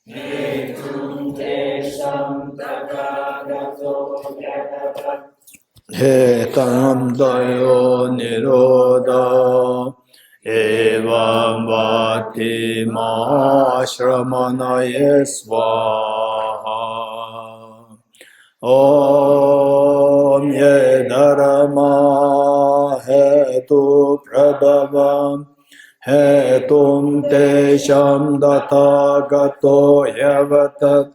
He tanam dayo niroda evam vati mahashramanaye svaha. Om ye dharma hetu prabhavam hetum tesham dathagato yavatat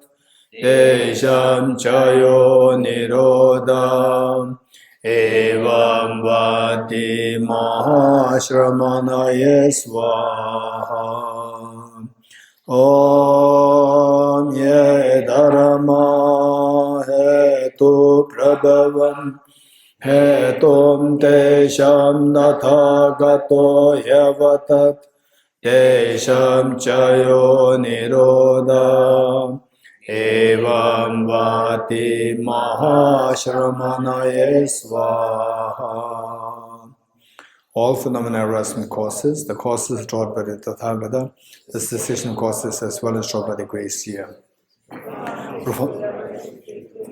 tesham chayo nirodham evam vati mahashramanaye svaha. Om ye dharma hetu prabhavam hetum tesham nathagato yavatat tesham chayo nirodha evam vati mahashramanaye svaha. All phenomena arise from causes. The causes taught by the Tathagata, the cessation causes as well as taught by the grace here.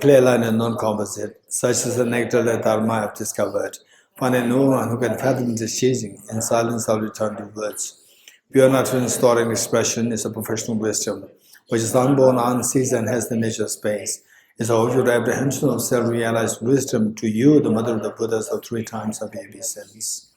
Clear line and non-composite. Such is the nectar that Dharma have discovered. Finding no one who can fathom this chasing, in silence I'll return to words. Pure utterance, thought and expression is a professional wisdom, which is unborn, unsees, and has the nature of space. Is a whole apprehension of self-realized wisdom to you, the mother of the Buddhas of 3 times of baby sins.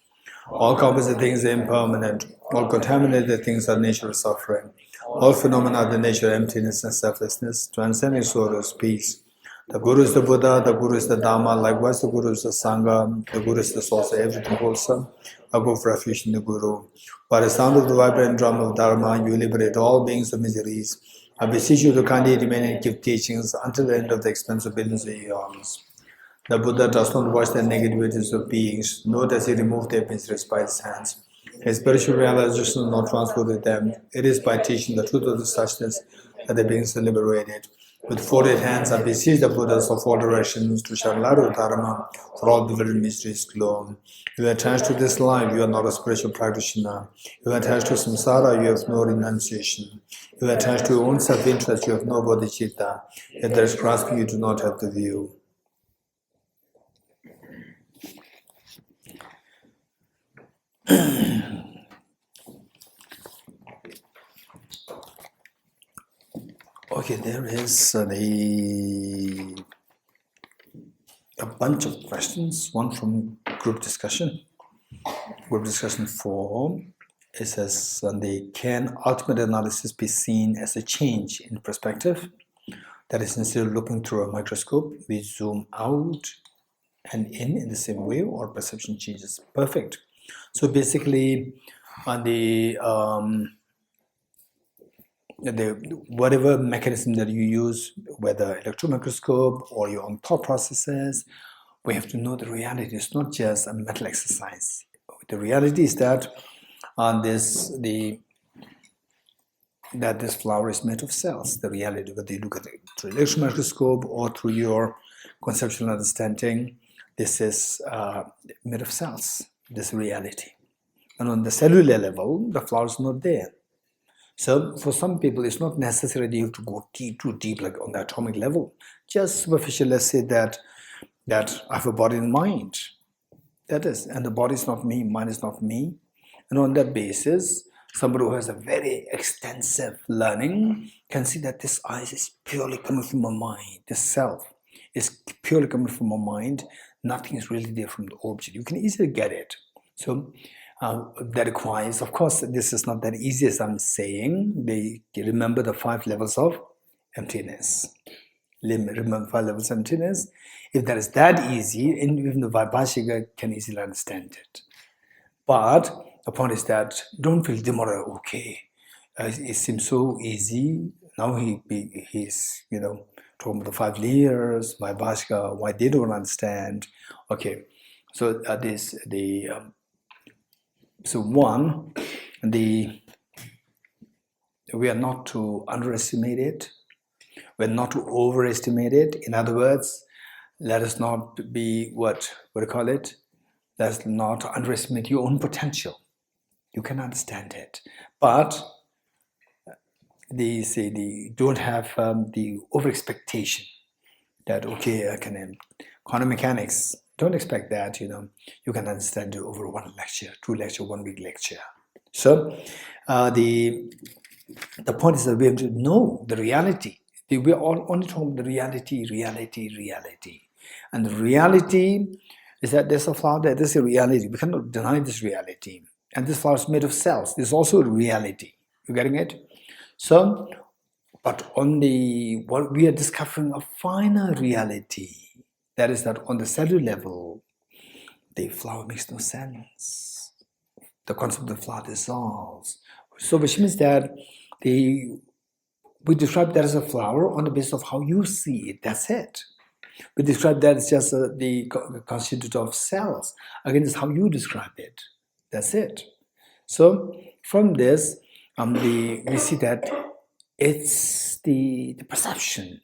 All composite things are impermanent. All contaminated things are nature of suffering. All phenomena are the nature of emptiness and selflessness. Transcending sorrow is peace. The Guru is the Buddha, the Guru is the Dharma, likewise the Guru is the Sangha, the Guru is the source of everything wholesome. I go for refuge in the Guru. By the sound of the vibrant drum of Dharma, you liberate all beings of miseries. I beseech you to kindly remain and give teachings until the end of the expense of billions of eons. The Buddha does not watch the negativities of beings, nor does he remove their miseries by his hands. His spiritual realization is not transferred with them. It is by teaching the truth of the suchness that the beings are liberated. With folded hands, I beseech the Buddhas of all directions to shine light of Dharma for all bewildered mysteries glow. If you are attached to this life, you are not a spiritual practitioner. If you are attached to samsara, you have no renunciation. If you are attached to your own self-interest, you have no bodhicitta. If there is grasping, you do not have the view. Okay, there is a bunch of questions. One from group discussion. Group discussion 4. It says, can ultimate analysis be seen as a change in perspective? That is, instead of looking through a microscope, we zoom out and in the same way, or perception changes. Perfect. So basically, on the whatever mechanism that you use, whether electron microscope or your own thought processes, we have to know the reality. It's not just a mental exercise. The reality is that this flower is made of cells. The reality, whether you look at it through electron microscope or through your conceptual understanding, this is made of cells. This reality. And on the cellular level, the flower is not there. So for some people, it's not necessary that you have to go too deep, like on the atomic level. Just superficial, let's say that I have a body and mind. That is, and the body is not me, mind is not me. And on that basis, somebody who has a very extensive learning can see that this I is purely coming from my mind. This self is purely coming from my mind. Nothing is really there from the object. You can easily get it. So that requires, of course, this is not that easy as I'm saying. They remember the 5 levels of emptiness. Remember 5 levels of emptiness. If that is that easy, and even the Vaibhashika can easily understand it. But the point is that don't feel demoralized. Okay, it seems so easy. Now he's talking about the 5 layers, Vaibhashika, why they don't understand. Okay, so so one, we are not to underestimate it. We're not to overestimate it. In other words, let us not be what do you call it? Let's not underestimate your own potential. You can understand it. But they say they don't have the over expectation that okay, I can quantum mechanics. Don't expect that, you can understand it over one lecture, two lecture, 1 week lecture. So the point is that we have to know the reality. We are all only talking about the reality. And the reality is that there's a flower there, there's a reality. We cannot deny this reality. And this flower is made of cells. There's also a reality. You getting it? So, but on what we are discovering a finer reality. That is that on the cellular level, the flower makes no sense. The concept of the flower dissolves. So which means that we describe that as a flower on the basis of how you see it. That's it. We describe that as just the constituent of cells. Again, it's how you describe it. That's it. So from this, we see that it's the perception.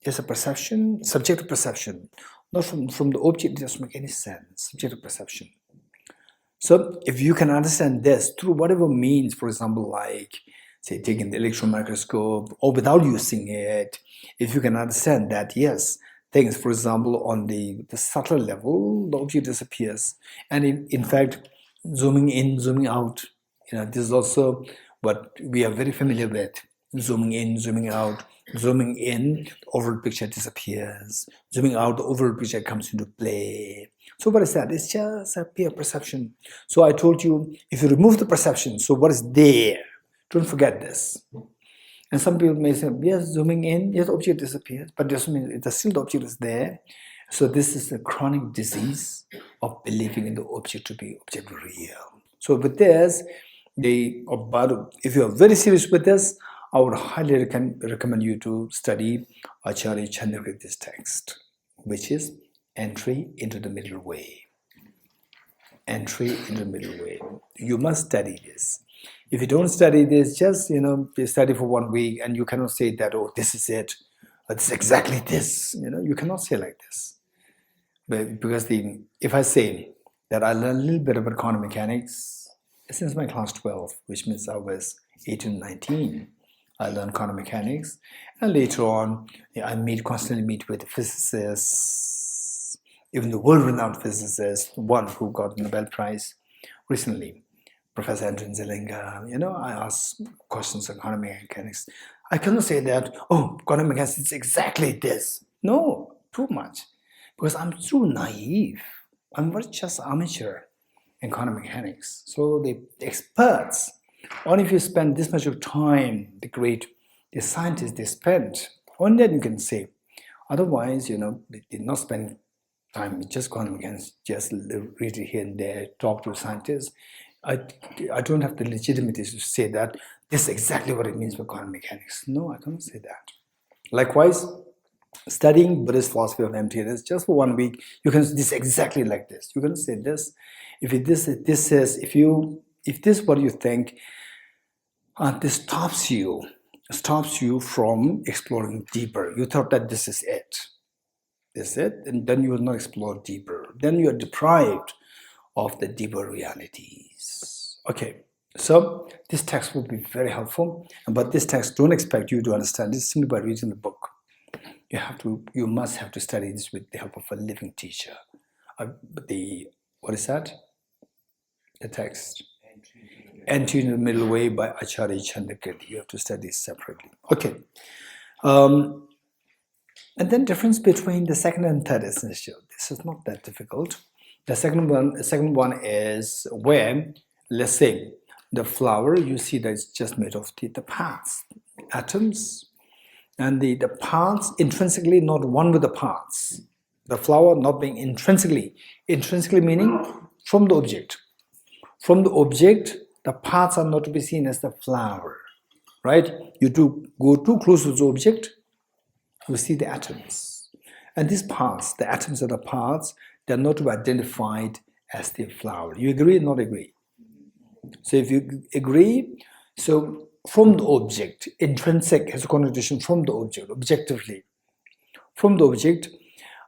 It's a perception, subjective perception. Not from the object, it doesn't make any sense. Subjective perception. So if you can understand this through whatever means, for example, like say taking the electron microscope or without using it, if you can understand that, yes, things, for example, on the subtle level, the object disappears. And in fact, zooming in, zooming out, this is also what we are very familiar with. Zooming in, zooming out. Zooming in, the overall picture disappears. Zooming out, the overall picture comes into play. So what is that? It's just a pure perception. So I told you, if you remove the perception, so what is there? Don't forget this. And some people may say, yes, zooming in, yes, the object disappears, but doesn't mean still the object is there. So this is a chronic disease of believing in the object to be object real. So with this, if you are very serious with this, I would highly recommend you to study Acharya Chandrakirti's text, which is Entry into the Middle Way. Entry into the Middle Way. You must study this. If you don't study this, just you study for 1 week and you cannot say that, oh, this is it, or this is exactly this. You cannot say like this. But because if I say that I learned a little bit about quantum mechanics since my class 12, which means I was 18, 19. I learned quantum mechanics, and later on, I constantly meet with physicists, even the world-renowned physicist, one who got the Nobel Prize recently, Professor Andrew Zelenga. I ask questions on quantum mechanics. I cannot say that, oh, quantum mechanics is exactly this. No, too much, because I'm too naive. I'm very just amateur in quantum mechanics. So the experts, only if you spend this much of time, the scientists they spend, only then you can say. Otherwise, they did not spend time with just quantum mechanics, just read it here and there, talk to scientists. I don't have the legitimacy to say that this is exactly what it means for quantum mechanics. No, I cannot say that. Likewise, studying Buddhist philosophy of emptiness just for 1 week, you can this exactly like this. You can say this. If this is what you think, this stops you from exploring deeper. You thought that this is it, and then you will not explore deeper. Then you are deprived of the deeper realities. Okay, so this text will be very helpful, but this text, don't expect you to understand this simply by reading the book. You must have to study this with the help of a living teacher. What is that? The text. Entry in the Middle Way by Acharya Chandrakirti. You have to study separately. Okay. And then difference between the second and third essential. This is not that difficult. The second one is where, let's say, the flower, you see that it's just made of the parts, atoms, and the parts intrinsically not one with the parts. The flower not being intrinsically meaning from the object. From the object, the parts are not to be seen as the flower, right? You go too close to the object, you see the atoms. And these parts, the atoms are the parts, they're not to be identified as the flower. You agree or not agree? So if you agree, so from the object, intrinsic has a connotation from the object, objectively. From the object,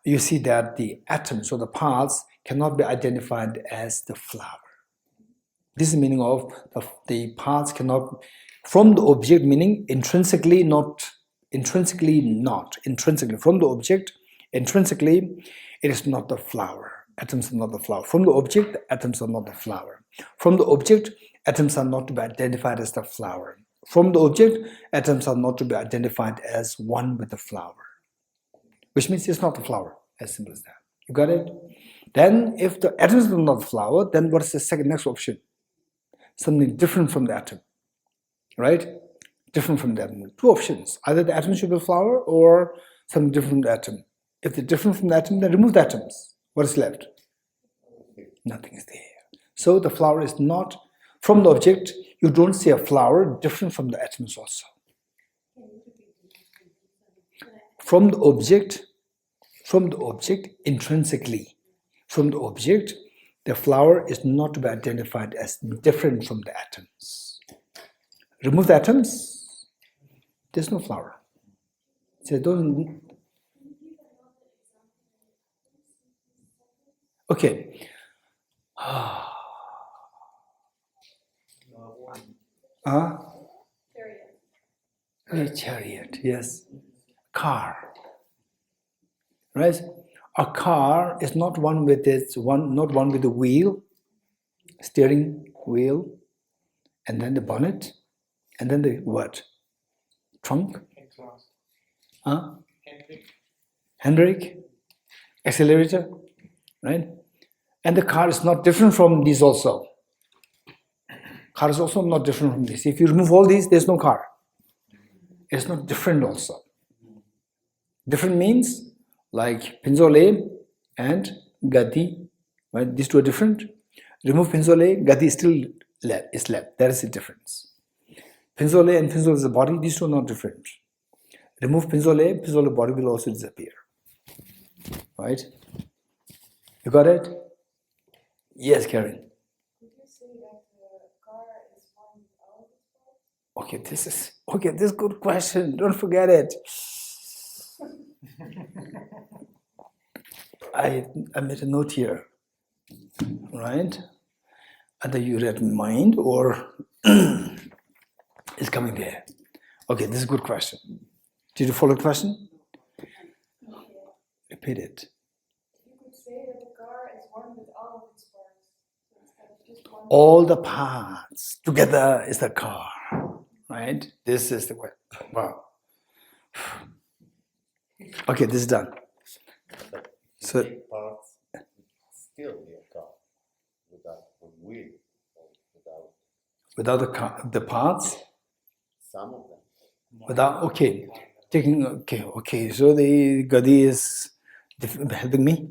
you see that the atoms or the parts cannot be identified as the flower. This is the meaning of the parts cannot From the object, meaning intrinsically not. From the object, intrinsically, it is not the flower. Atoms are not the flower. From the object, atoms are not the flower. From the object, atoms are not to be identified as the flower. From the object, atoms are not to be identified as one with the flower. Which means it's not the flower, as simple as that. You got it? Then, if the atoms are not the flower, then what is the next option? Something different from the atom, right? Different from the atom. Two options. Either the atom should be a flower or something different from the atom. If they're different from the atom, then remove the atoms. What is left? Nothing is there. So the flower is not, from the object, you don't see a flower different from the atoms also. From the object, intrinsically, from the object, the flower is not to be identified as different from the atoms. Remove the atoms, there's no flower. So don't. Okay. Chariot, yes. Car. Right? A car is not one with the wheel, steering wheel, and then the bonnet, and then the what? Trunk? Handbrake? Accelerator? Right? And the car is not different from these also. Car is also not different from this. If you remove all these, there's no car. It's not different also. Different means like pinzole and gati, right? These two are different. Remove pinzole, gati is still left. There is a difference. Pinzole and pinzole is the body. These two are not different. Remove pinzole body will also disappear. Right? You got it? Yes, Karen. Would you say that the car is one without its parts? This is a good question. Don't forget it. I made a note here, right? Either you read mind or it's coming there. Okay, this is a good question. Did you follow the question? Repeat it. You could say that the car is one with all of its parts. So instead of just one. All the parts together is the car, right? This is the way. Wow. Okay, this is done. So parts still be a car without a wheel or without the parts, some of them. without so the Gadi is helping me.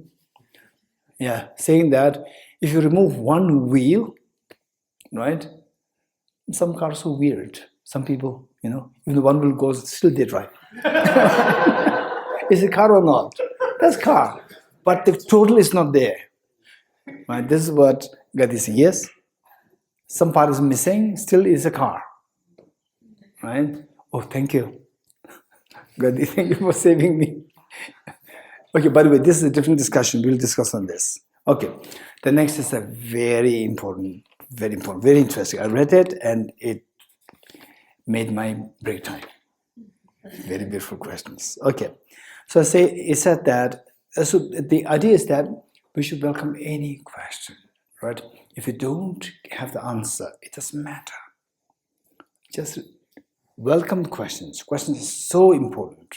Yeah, saying that if you remove one wheel, right? Some cars are weird. Some people, even one wheel goes, still they drive. Is it car or not? That's car. But the total is not there. Right? This is what Gadi is saying. Yes, some part is missing, still is a car. Right? Oh, thank you. Gadi, thank you for saving me. Okay, by the way, this is a different discussion. We'll discuss on this. Okay, the next is a very important, very interesting. I read it and it made my break time. Very beautiful questions. Okay, so it said that, so the idea is that we should welcome any question, right? If you don't have the answer, it doesn't matter. Just welcome questions. Questions are so important.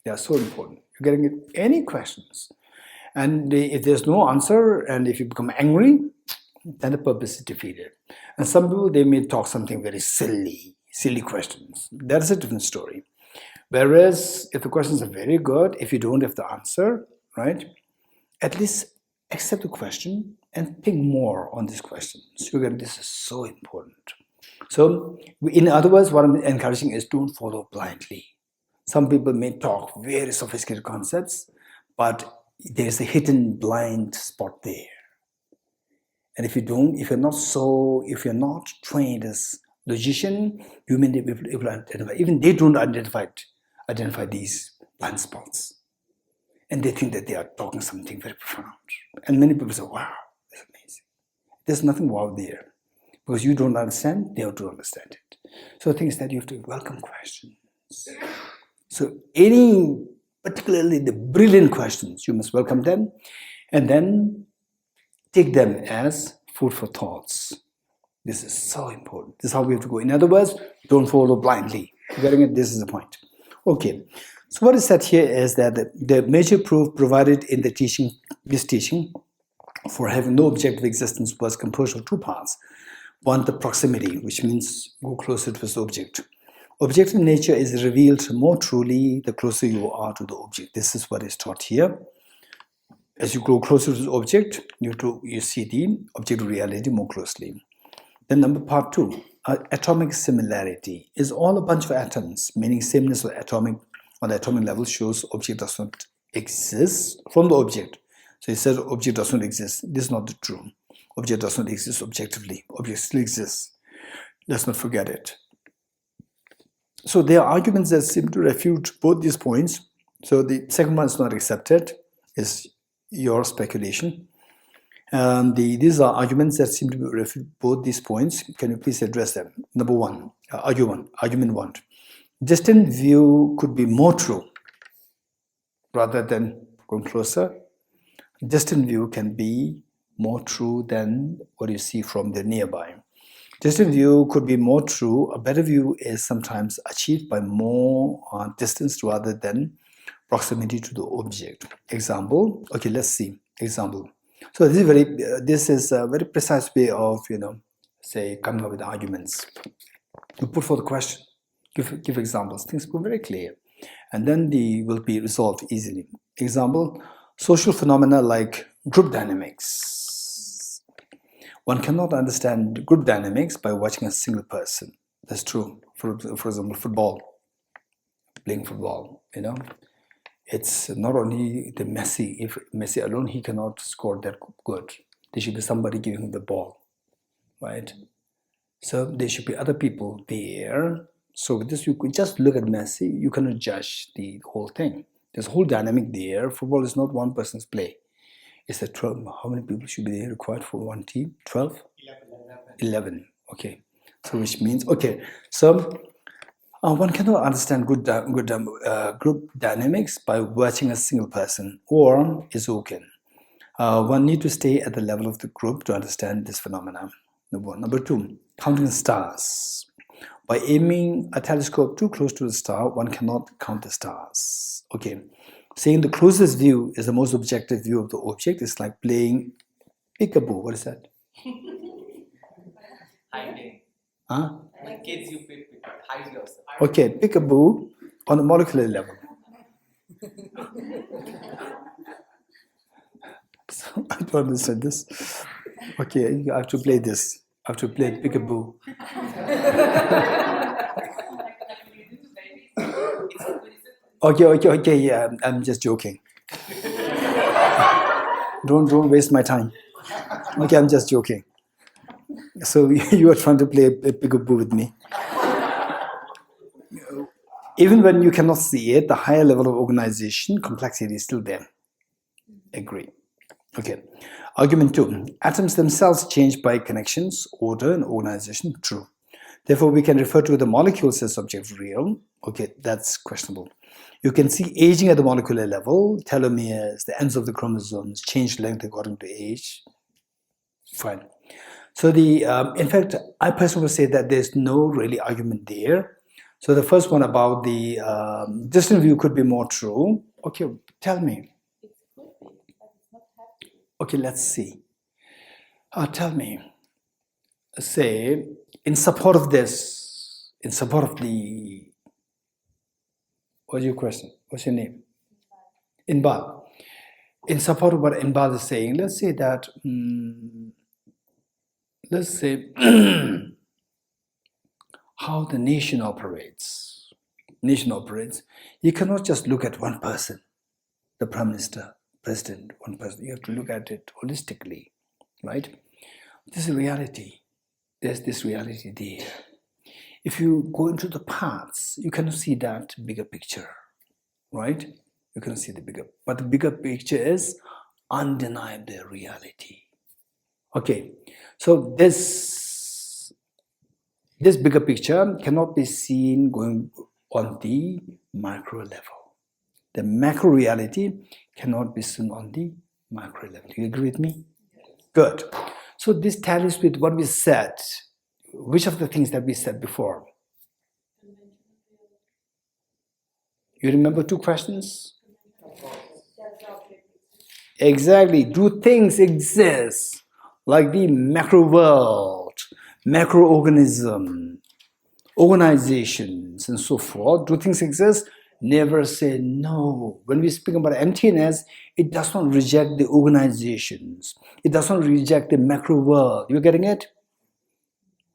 They are so important. You're getting any questions. And if there's no answer, and if you become angry, then the purpose is defeated. And some people, they may talk something very silly questions. That's a different story. Whereas if the questions are very good, if you don't have the answer, right, at least accept the question and think more on these questions. This is so important. So, in other words, what I'm encouraging is don't follow blindly. Some people may talk very sophisticated concepts, but there's a hidden blind spot there. And if you're not trained as logician, you may be able to identify. Even they don't identify these blind spots. And they think that they are talking something very profound. And many people say, wow, that's amazing. There's nothing wow there. Because you don't understand, they don't understand it. So the thing is that you have to welcome questions. So any, particularly the brilliant questions, you must welcome them and then take them as food for thoughts. This is so important. This is how we have to go. In other words, don't follow blindly. You getting it? This is the point. Okay. So what is said here is that the major proof provided in the teaching, this teaching, for having no objective existence was composed of two parts. One, the proximity, which means go closer to the object. Objective nature is revealed more truly the closer you are to the object. This is what is taught here. As you grow closer to the object, you see the objective reality more closely. Then part two, atomic similarity is all a bunch of atoms, meaning sameness of atomic on the atomic level shows object does not exist from the object. So he says object does not exist. This is not the true. Object does not exist objectively. Object still exists. Let's not forget it. So there are arguments that seem to refute both these points. So the second one is not accepted. It's your speculation. These are arguments that seem to refute both these points. Can you please address them? Number one, argument one. Distant view could be more true rather than going closer. Distant view can be more true than what you see from the nearby. Distant view could be more true. A better view is sometimes achieved by more distance rather than proximity to the object. Example. Okay, let's see. Example. So this is a very precise way of say coming up with arguments. You put forth the question, give examples. Things become very clear, and then they will be resolved easily. Example: social phenomena like group dynamics. One cannot understand group dynamics by watching a single person. That's true. For example, football. Playing football, it's not only the Messi. If Messi alone, he cannot score that good. There should be somebody giving him the ball, right? So there should be other people there. So with this, you could just look at Messi. You cannot judge the whole thing. There's a whole dynamic there. Football is not one person's play. It's a 12. How many people should be there required for one team? 12? 11. Okay. So which means, okay. So one cannot understand group dynamics by watching a single person or isoken. One need to stay at the level of the group to understand this phenomenon. Number one. Number two, counting stars. By aiming a telescope too close to the star, one cannot count the stars. Okay. Saying the closest view is the most objective view of the object is like playing peekaboo. What is that? Hiding. Huh? Like kids, you hide yourself. Okay, peekaboo on a molecular level. So I don't understand this. Okay, I have to play this. I have to play peekaboo. Okay, yeah, I'm just joking. Don't waste my time. Okay, I'm just joking. So you are trying to play a peekaboo with me. Even when you cannot see it, the higher level of organization, complexity is still there. Agree. Okay. Argument two. Atoms themselves change by connections, order, and organization. True. Therefore, we can refer to the molecules as subject real. Okay, that's questionable. You can see aging at the molecular level, telomeres, the ends of the chromosomes, change length according to age. Fine. So in fact, I personally would say that there's no really argument there. So the first one about the distant view could be more true. Okay, tell me. It could be, but it's not happening. Okay, let's see. Tell me. Say, in support of this, in support of the, what's your question? What's your name? Inbal. In support of what Inbal is saying, let's say that, let's say, how the nation operates. Nation operates. You cannot just look at one person, the Prime Minister, President, one person. You have to look at it holistically, right? This is reality. There's this reality there. If you go into the parts, you cannot see that bigger picture, right? You cannot see the bigger. But the bigger picture is undeniable reality. Okay, so this This bigger picture cannot be seen going on the micro level. The macro reality cannot be seen on the micro level. Do you agree with me? Good. So this tallies with what we said. Which of the things that we said before? You remember 2 questions? Exactly. Do things exist like the macro world, macroorganism, organizations, and so forth? Do things exist? Never say no. When we speak about emptiness, it does not reject the organizations. It does not reject the macro world. You're getting it?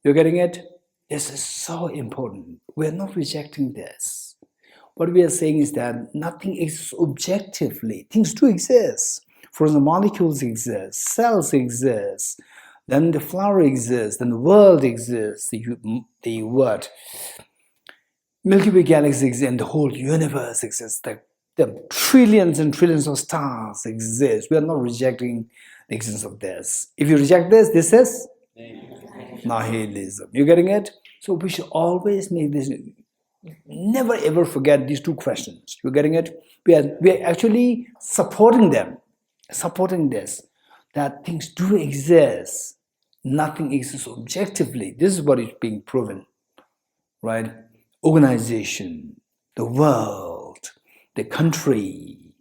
You're getting it? This is so important. We're not rejecting this. What we are saying is that nothing exists objectively. Things do exist. For the molecules exist, cells exist, then the flower exists, then the world exists, the what? Milky Way galaxy exists, and the whole universe exists. The trillions and trillions of stars exist. We are not rejecting the existence of this. If you reject this, this is nihilism. You getting it? So we should always make this. Never ever forget these 2 questions. You're getting it? We are actually supporting them, supporting this, that things do exist. Nothing exists objectively. This is what is being proven, right? Organization, the world, the country,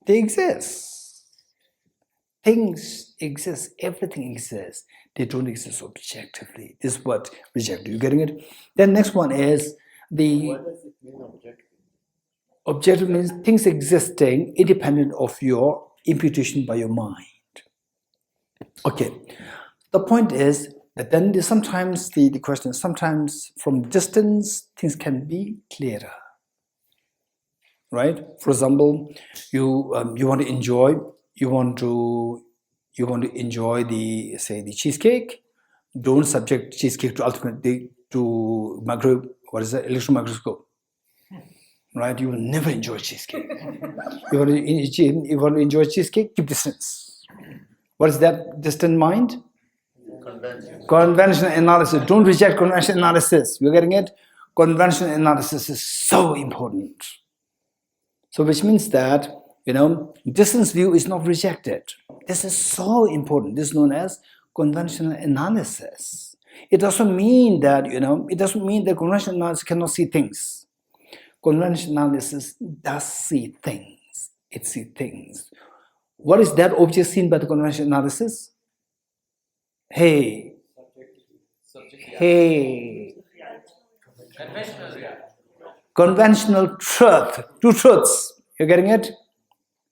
they exist. Things exist. Everything exists. They don't exist objectively. This is what rejected. You getting it? Then next one is the What does it mean objective? objective means things existing independent of your imputation by your mind. Okay. The point is that then sometimes the question is sometimes from distance things can be clearer. Right? For example, you want to enjoy the the cheesecake. Don't subject cheesecake to electron microscope. Right? You will never enjoy cheesecake. You want to enjoy cheesecake, keep distance. What is that distant mind? Conventional analysis. Don't reject conventional analysis. You're getting it? Conventional analysis is so important. So which means that, distance view is not rejected. This is so important. This is known as conventional analysis. It doesn't mean that, conventional analysis cannot see things. Conventional analysis does see things. It sees things. What is that object seen by the conventional analysis? Hey. Conventional truth. 2 truths. You're getting it?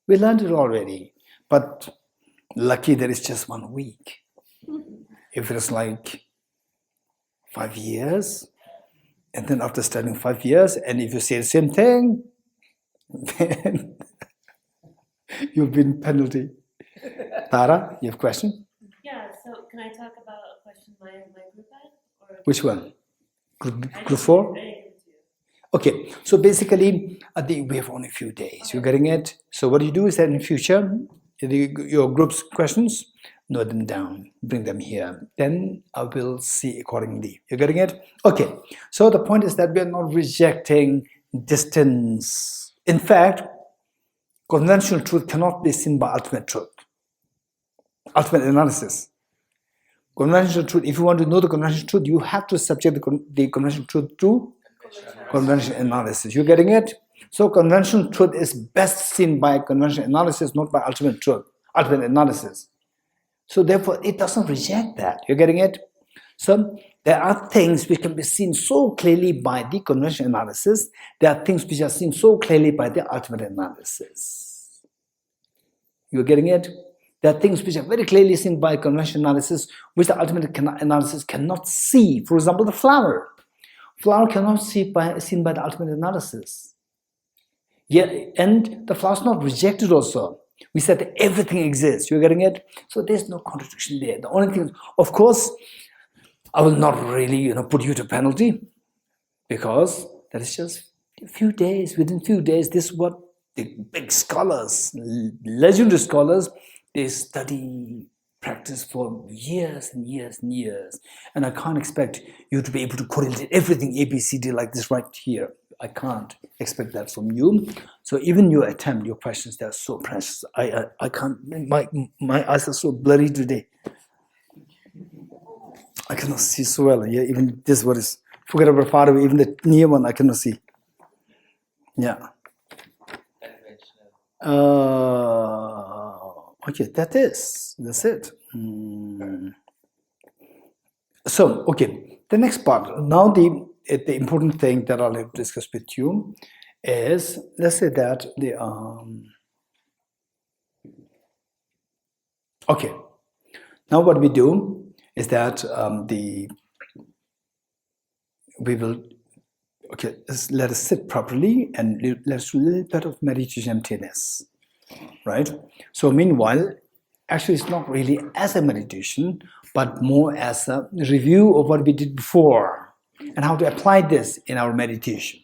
We learned it already. But lucky there is just 1 week. If it's like 5 years, and then after studying 5 years, and if you say the same thing, then you've been penalty. Tara, you have a question? Yeah, so can I talk about a question my group had? Or Which one? Group 4? Okay, so basically, we have only a few days. You're getting it? So what you do is that in future, your group's questions, note them down, bring them here. Then I will see accordingly. You're getting it? Okay, so the point is that we are not rejecting distance. In fact, conventional truth cannot be seen by ultimate truth. Ultimate analysis. Conventional truth, if you want to know the conventional truth, you have to subject the conventional truth to conventional analysis. You getting it? So conventional truth is best seen by conventional analysis, not by ultimate truth, ultimate analysis. So therefore, it doesn't reject that. You're getting it? So there are things which can be seen so clearly by the conventional analysis. There are things which are seen so clearly by the ultimate analysis. You're getting it? There are things which are very clearly seen by conventional analysis, which the ultimate analysis cannot see. For example, the flower. Flower cannot seen by the ultimate analysis. Yeah, and the flower is not rejected also. We said that everything exists. You're getting it? So there's no contradiction there. The only thing, of course, I will not really, put you to penalty, because that is just a few days. Within few days, this is what the big scholars, legendary scholars, they study practice for years and years and years. And I can't expect you to be able to correlate everything ABCD like this right here. I can't expect that from you. So even your attempt, your questions, they're so precious. I can't, my eyes are so blurry today. I cannot see so well. Yeah, even this what is, forget about far away, even the near one I cannot see. Yeah. Okay, that's it. So, okay, the next part. Now the important thing that I'll have to discuss with you is, let's say that the okay. Now what we do is that we will, okay, let us sit properly and let's do a little bit of meditation emptiness, right? So meanwhile, actually it's not really as a meditation, but more as a review of what we did before and how to apply this in our meditation.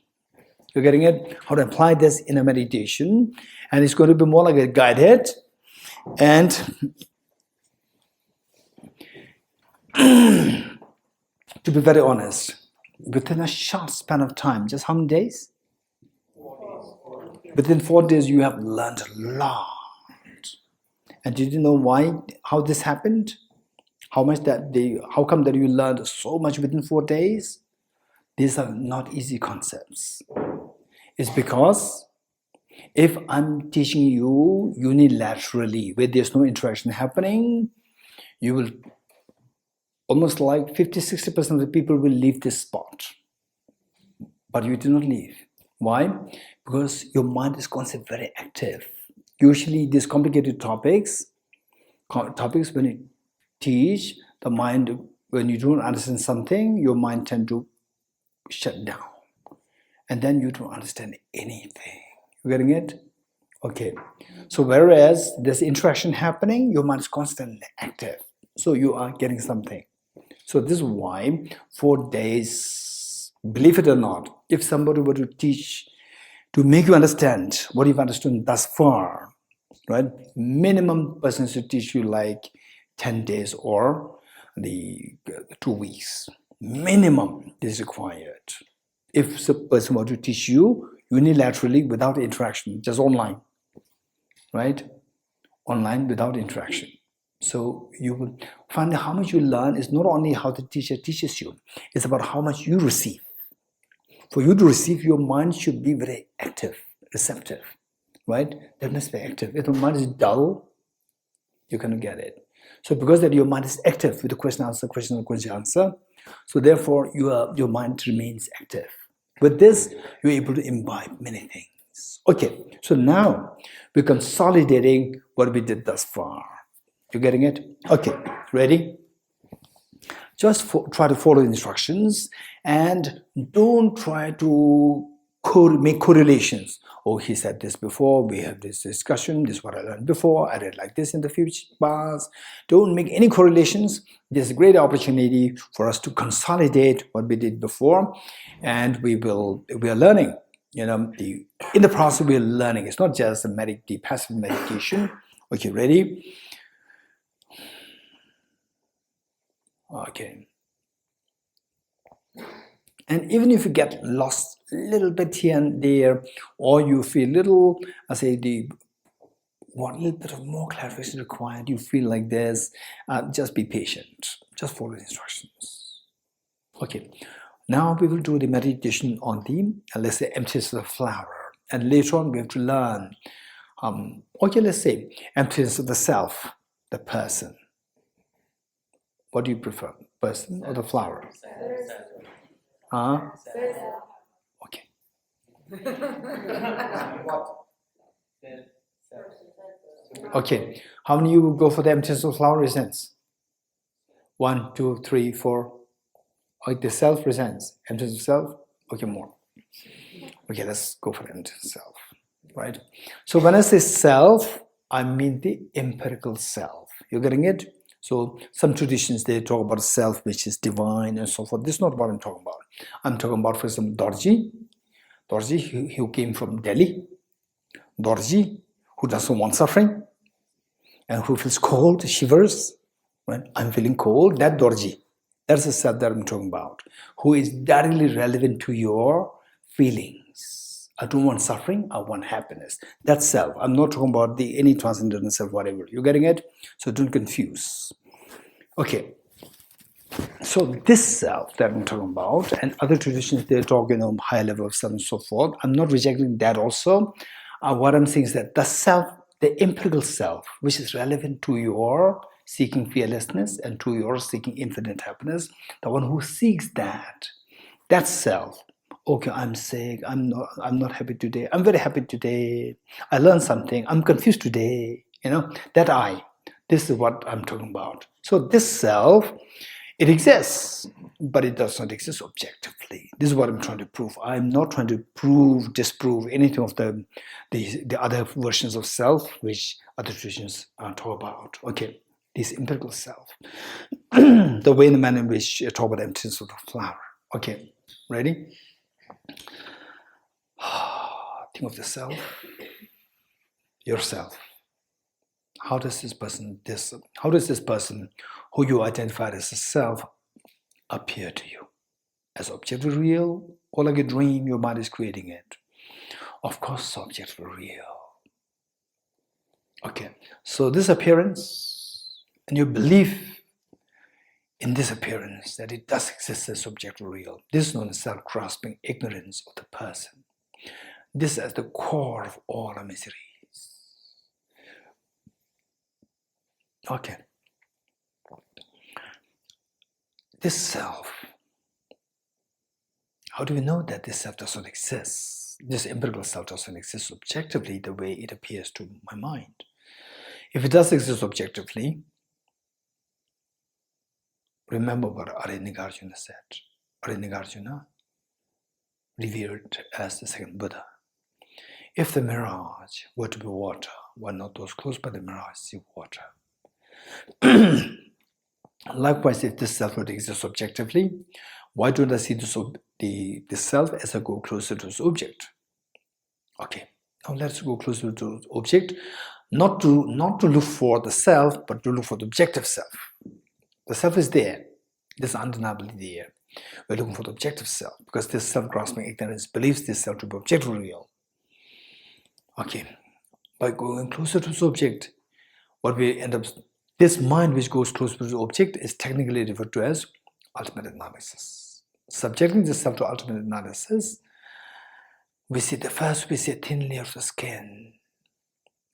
You're getting it? How to apply this in a meditation, and it's going to be more like a guided, and to be very honest, within a short span of time, just how many days? 4 days. Within 4 days, you have learned a lot. And did you know why? How this happened? How come that you learned so much within 4 days? These are not easy concepts. It's because if I'm teaching you unilaterally, where there's no interaction happening, you will almost like 50-60% of the people will leave this spot. But you do not leave. Why? Because your mind is constantly very active. Usually these complicated topics when you teach, the mind, when you don't understand something, your mind tends to shut down. And then you don't understand anything. You getting it? Okay. So whereas there's interaction happening, your mind is constantly active. So you are getting something. So this is why 4 days, believe it or not, if somebody were to teach, to make you understand what you've understood thus far, right? Minimum person should teach you like 10 days or the 2 weeks. Minimum is required. If the person were to teach you unilaterally without interaction, just online, right? Online without interaction. So you will find how much you learn is not only how the teacher teaches you, it's about how much you receive. For you to receive, your mind should be very active, receptive, right? That must be active. If the mind is dull, you cannot get it. So because that your mind is active with the question answer, so therefore your mind remains active. With this, you're able to imbibe many things. Okay, so now we're consolidating what we did thus far. You getting it? Okay, ready? Just try to follow the instructions and don't try to make correlations. Oh, he said this before, we had this discussion, this is what I learned before, I read like this in the future past. Don't make any correlations. There's a great opportunity for us to consolidate what we did before, and we are learning. You know, in the process we are learning. It's not just the passive meditation. Okay, ready? Okay. And even if you get lost a little bit here and there, or you feel little, one little bit of more clarification required, you feel like this, just be patient. Just follow the instructions. Okay. Now we will do the meditation on the, let's say, emptiness of the flower. And later on we have to learn, okay, let's say, emptiness of the self, the person. What do you prefer, person or the flower? Okay. Okay. How many of you will go for the emptiness of flower resents? 1, 2, 3, 4. Okay, the self resents. Emptiness of self? Okay, more. Okay, let's go for the emptiness of self. Right? So when I say self, I mean the empirical self. You're getting it? So some traditions, they talk about self, which is divine and so forth. This is not what I'm talking about. I'm talking about, for example, Dorji, who came from Delhi. Dorji, who doesn't want suffering and who feels cold, shivers, right? I'm feeling cold, that Dorji. That's the self that I'm talking about, who is directly relevant to your feelings. I don't want suffering, I want happiness. That's self. I'm not talking about any transcendental self, whatever. You getting it? So don't confuse. Okay. So this self that I'm talking about, and other traditions, they're talking on higher level of self and so forth. I'm not rejecting that also. What I'm saying is that the self, the empirical self, which is relevant to your seeking fearlessness and to your seeking infinite happiness, the one who seeks that self. Okay, I'm sick, I'm not happy today, I'm very happy today, I learned something, I'm confused today, that I. This is what I'm talking about. So this self, it exists, but it does not exist objectively. This is what I'm trying to prove. I'm not trying to disprove anything of the other versions of self which other traditions talk about. Okay, this empirical self. The way in the manner in which you talk about the emptiness of the flower. Okay, ready? Think of the self, yourself. How does this person who you identified as a self appear to you? As objectively real, or like a dream your mind is creating it? Of course, objectively real. Okay, so this appearance and your belief in this appearance that it does exist as objectively real, this is known as self-grasping ignorance of the person. This is at the core of all our miseries. Okay. This self, how do we know that this self does not exist? This empirical self doesn't exist objectively the way it appears to my mind. If it does exist objectively, remember what Arya-Nagarjuna said. Arya-Nagarjuna, revered as the second Buddha. If the mirage were to be water, why not those close by the mirage see water? Likewise, if this self were to exist objectively, why don't I see the self as I go closer to this object? Okay, now let's go closer to the object, not to look for the self, but to look for the objective self. The self is there. It is undeniably there. We're looking for the objective self because this self-grasping ignorance believes this self to be objectively real. Okay, by going closer to the object, what we end up, this mind which goes closer to the object is technically referred to as ultimate analysis. Subjecting the self to ultimate analysis, we see a thin layer of the skin.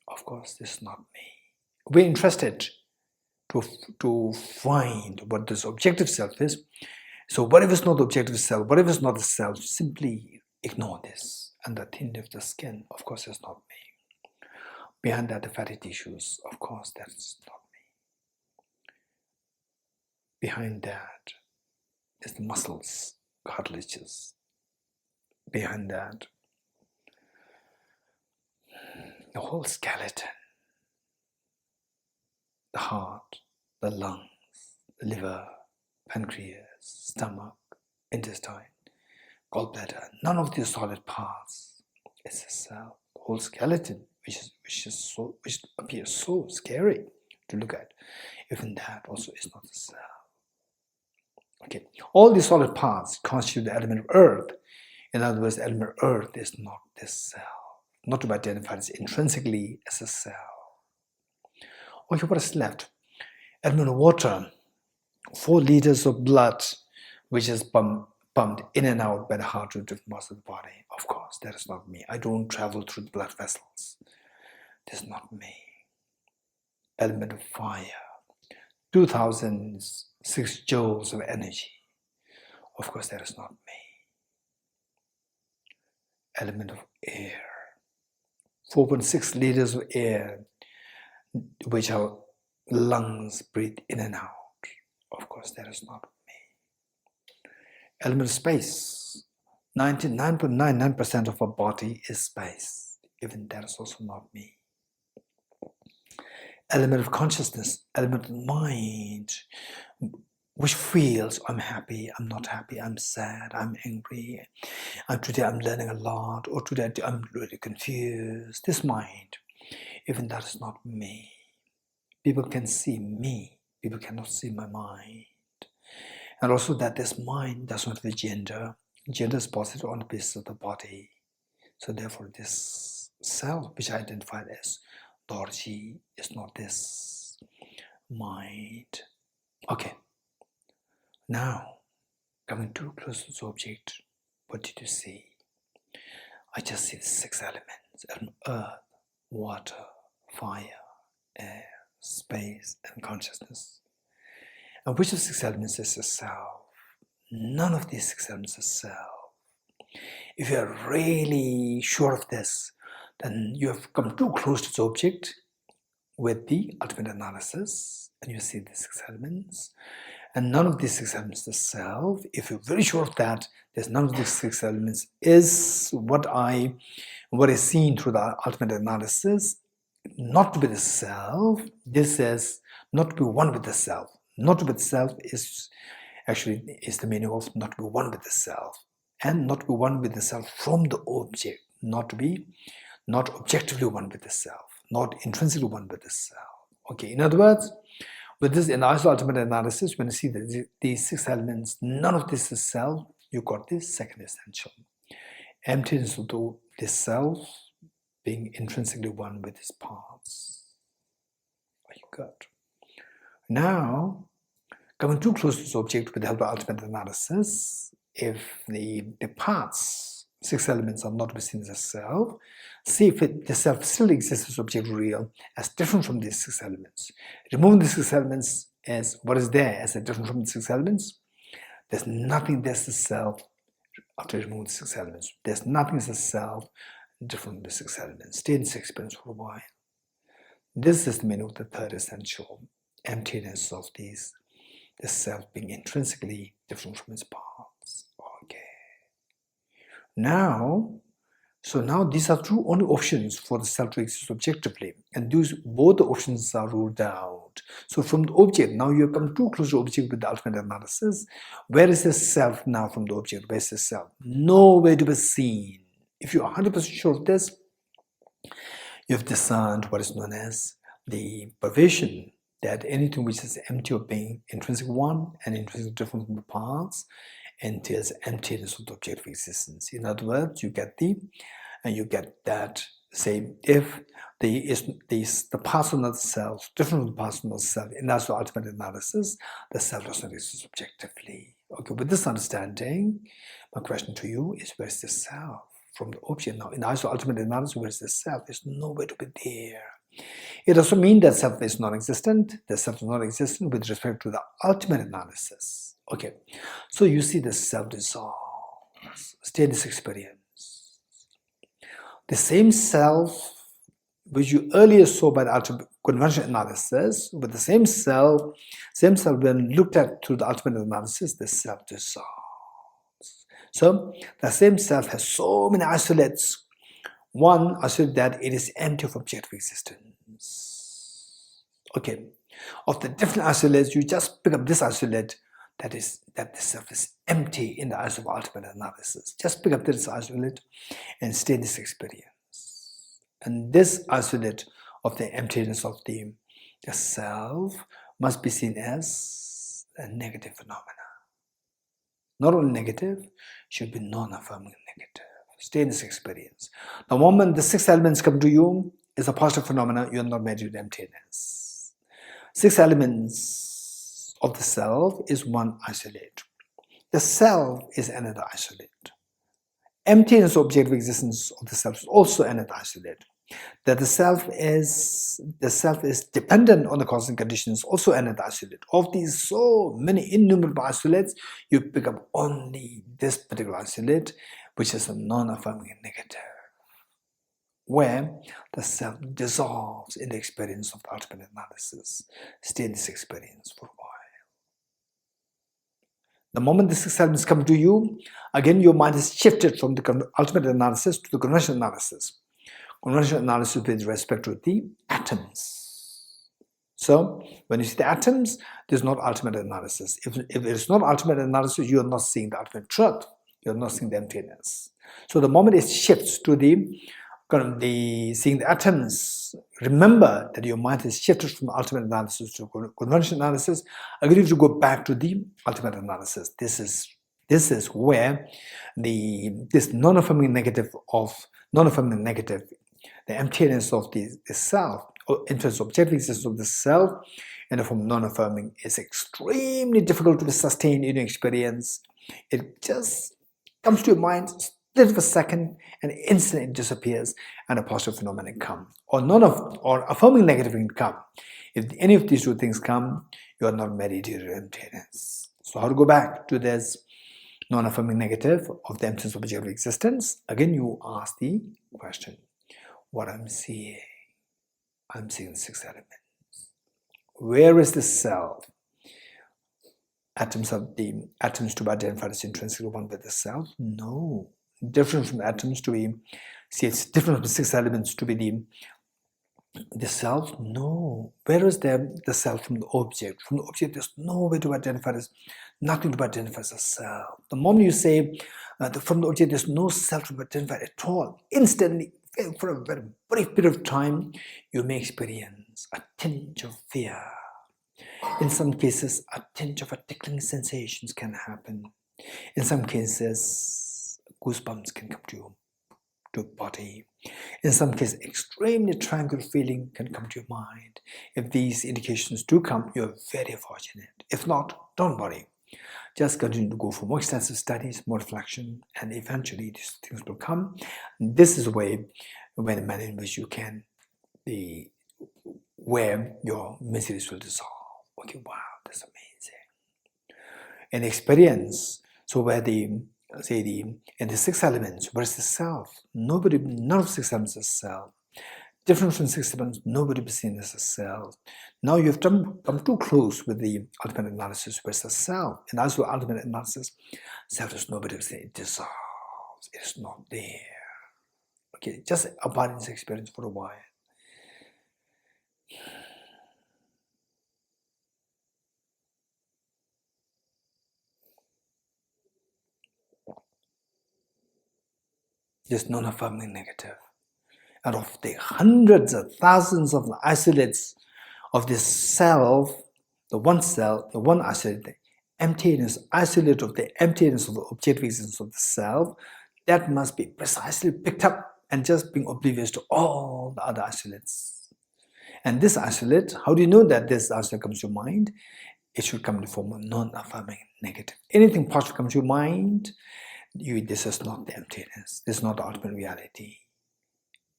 Of course, this is not me. We're interested to find what this objective self is. So whatever is not the objective self, whatever is not the self, simply ignore this. And the thin layer of the skin, of course, is not me. Behind that, the fatty tissues, of course, that's not me. Behind that is the muscles, cartilages. Behind that, the whole skeleton, the heart, the lungs, the liver, pancreas, stomach, intestine, gallbladder. None of these solid parts is a cell. The whole skeleton, which appears so scary to look at, even that also is not a cell. Okay, all these solid parts constitute the element of earth. In other words, the element of earth is not this cell, not to be identified as intrinsically as a cell. Okay, what is left? Element of water, 4 liters of blood, which is pumped in and out by the heart to different parts of the body. Of course, that is not me. I don't travel through the blood vessels. This is not me. Element of fire, 2006 joules of energy. Of course, that is not me. Element of air, 4.6 liters of air, which our lungs breathe in and out. Of course, that is not me. Element of space, 99.99% of our body is space. Even that is also not me. Element of consciousness, element of mind, which feels I'm happy, I'm not happy, I'm sad, I'm angry, today I'm learning a lot, or today I'm really confused. This mind, even that is not me. People can see me People cannot see my mind. And also that this mind does not have a gender. Gender is posited on the basis of the body. So therefore this self, which I identified as Dorji, is not this mind. Okay. Now, coming too close to the object, what did you see? I just see the 6 elements: earth, water, fire, air, space, and consciousness. And which of the 6 elements is the self? None of these 6 elements is self. If you are really sure of this, then you have come too close to the object with the ultimate analysis, and you see the 6 elements. And none of these 6 elements is self. If you're very sure of that, there's none of these 6 elements is what is seen through the ultimate analysis, not to be the self. This is not to be one with the self. Not to be the self is the meaning of not to be one with the self, and not to be one with the self from the object, not objectively one with the self, not intrinsically one with the self. Okay, in other words, with this in the ultimate analysis, when you see that these 6 elements, none of this is self, you got this second essential. Emptiness of this self being intrinsically one with its parts. What you got. Now, coming too close to this object with the help of ultimate analysis, if the parts, 6 elements, are not to be seen as a self, see if the self still exists as object real, as different from these 6 elements. Removing these 6 elements as what is there as a different from the 6 elements, there's nothing that's the self after removing the 6 elements. There's nothing as a self different from the 6 elements. Stay in this experience for a while. This is the meaning of the third essential, emptiness of the self being intrinsically different from its parts. Okay. Now these are 2 only options for the self to exist objectively, and both the options are ruled out. So from the object, now you have come too close to the object with the ultimate analysis. Where is the self now from the object? Where is the self? Nowhere to be seen. If you are 100% sure of this, you have discerned what is known as the pervasion, that anything which is empty of being intrinsic one and intrinsic different from the parts entails emptiness of the object of existence. In other words, you get that, say, if the parts of the self different from the parts of the self, and that's the ultimate analysis, the self does not exist objectively. Okay, with this understanding, my question to you is, where is the self from the object now? In the ultimate analysis, where is the self? There's nowhere to be there. It doesn't mean that self is non-existent. The self is non-existent with respect to the ultimate analysis. Okay, so you see the self dissolves. Stay in this experience. The same self which you earlier saw by the ultimate conventional analysis, with the same self when looked at through the ultimate analysis, the self dissolves. So the same self has so many isolates. One isolate that it is empty of objective existence. Okay, of the different isolates, you just pick up this isolate that the self is empty in the eyes of ultimate analysis. Just pick up this isolate and stay in this experience. And this isolate of the emptiness of the self must be seen as a negative phenomena. Not only negative, should be non-affirming negative. Stay in this experience. The moment the 6 elements come to you is a positive phenomena, you are not met with emptiness. 6 elements of the self is one isolate. The self is another isolate. Emptiness of objective existence of the self is also another isolate. That the self is dependent on the causal conditions, also another isolate. Of these so many innumerable isolates, you pick up only this particular isolate, which is a non-affirming negative, where the self dissolves in the experience of the ultimate analysis. Stay in this experience for a while. The moment the 6 elements come to you, again your mind is shifted from the ultimate analysis to the conventional analysis. Conventional analysis with respect to the atoms. So when you see the atoms, there's not ultimate analysis. If it is not ultimate analysis, you are not seeing the ultimate truth. You are not seeing the emptiness. So the moment it shifts to the seeing the atoms, remember that your mind is shifted from ultimate analysis to conventional analysis. Again, you have to go back to the ultimate analysis. This is where this non-affirming negative, the emptiness of the self, or in terms of objective existence of the self, in the form of non-affirming, is extremely difficult to be sustained in your experience. It just comes to your mind, split of a second, and instantly it disappears, and a positive phenomenon come, or affirming negative can come. If any of these two things come, you are not meditating emptiness. So how to go back to this non-affirming negative of the emptiness of objective existence? Again, you ask the question, what I'm seeing the 6 elements. Where is the self? Atoms to be identified as intrinsically one with the self? No. Different from the atoms to be, it's different from the 6 elements to be the self? No. Where is the self from the object? From the object, there's no way to identify as, nothing to be identified as a self. The moment you say from the object, there's no self to be identified at all, instantly, for a very brief period of time, you may experience a tinge of fear. In some cases, a tinge of a tickling sensations can happen. In some cases, goosebumps can come to your body. In some cases, extremely tranquil feeling can come to your mind. If these indications do come, you're very fortunate. If not, don't worry. Just continue to go for more extensive studies, more reflection, and eventually these things will come. This is the way, when the manner in which you can be, where your miseries will dissolve. Okay, wow, that's amazing. An experience, so where in the 6 elements, where's the self? None of 6 elements is self. Different from 6 elements, nobody be seen as a self. Now you've come too close with the ultimate analysis, where's the self? And as with ultimate analysis, self is nobody be seen, it dissolves, it's not there. Okay, just abide in this experience for a while. There's non-affirming negative. And of the hundreds of thousands of isolates of this self, the one self, the one isolate, the emptiness, isolate of the emptiness of the objective existence of the self, that must be precisely picked up and just being oblivious to all the other isolates. And this isolate, how do you know that this isolate comes to your mind? It should come in the form of non-affirming negative. Anything positive comes to your mind, this is not the emptiness, this is not the ultimate reality.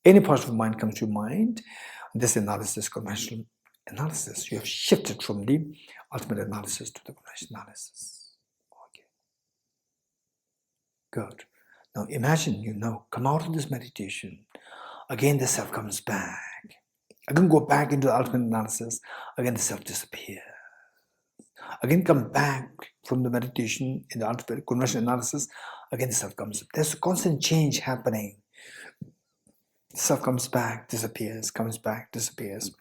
Any positive mind comes to your mind, this analysis, conventional analysis, you have shifted from the ultimate analysis to the conventional analysis. Okay. Good. Now imagine, come out of this meditation. Again, the self comes back. Again, go back into the ultimate analysis. Again, the self disappears. Again, come back from the meditation in the ultimate conventional analysis. Again, the self comes. There's a constant change happening. The self comes back, disappears, comes back, disappears.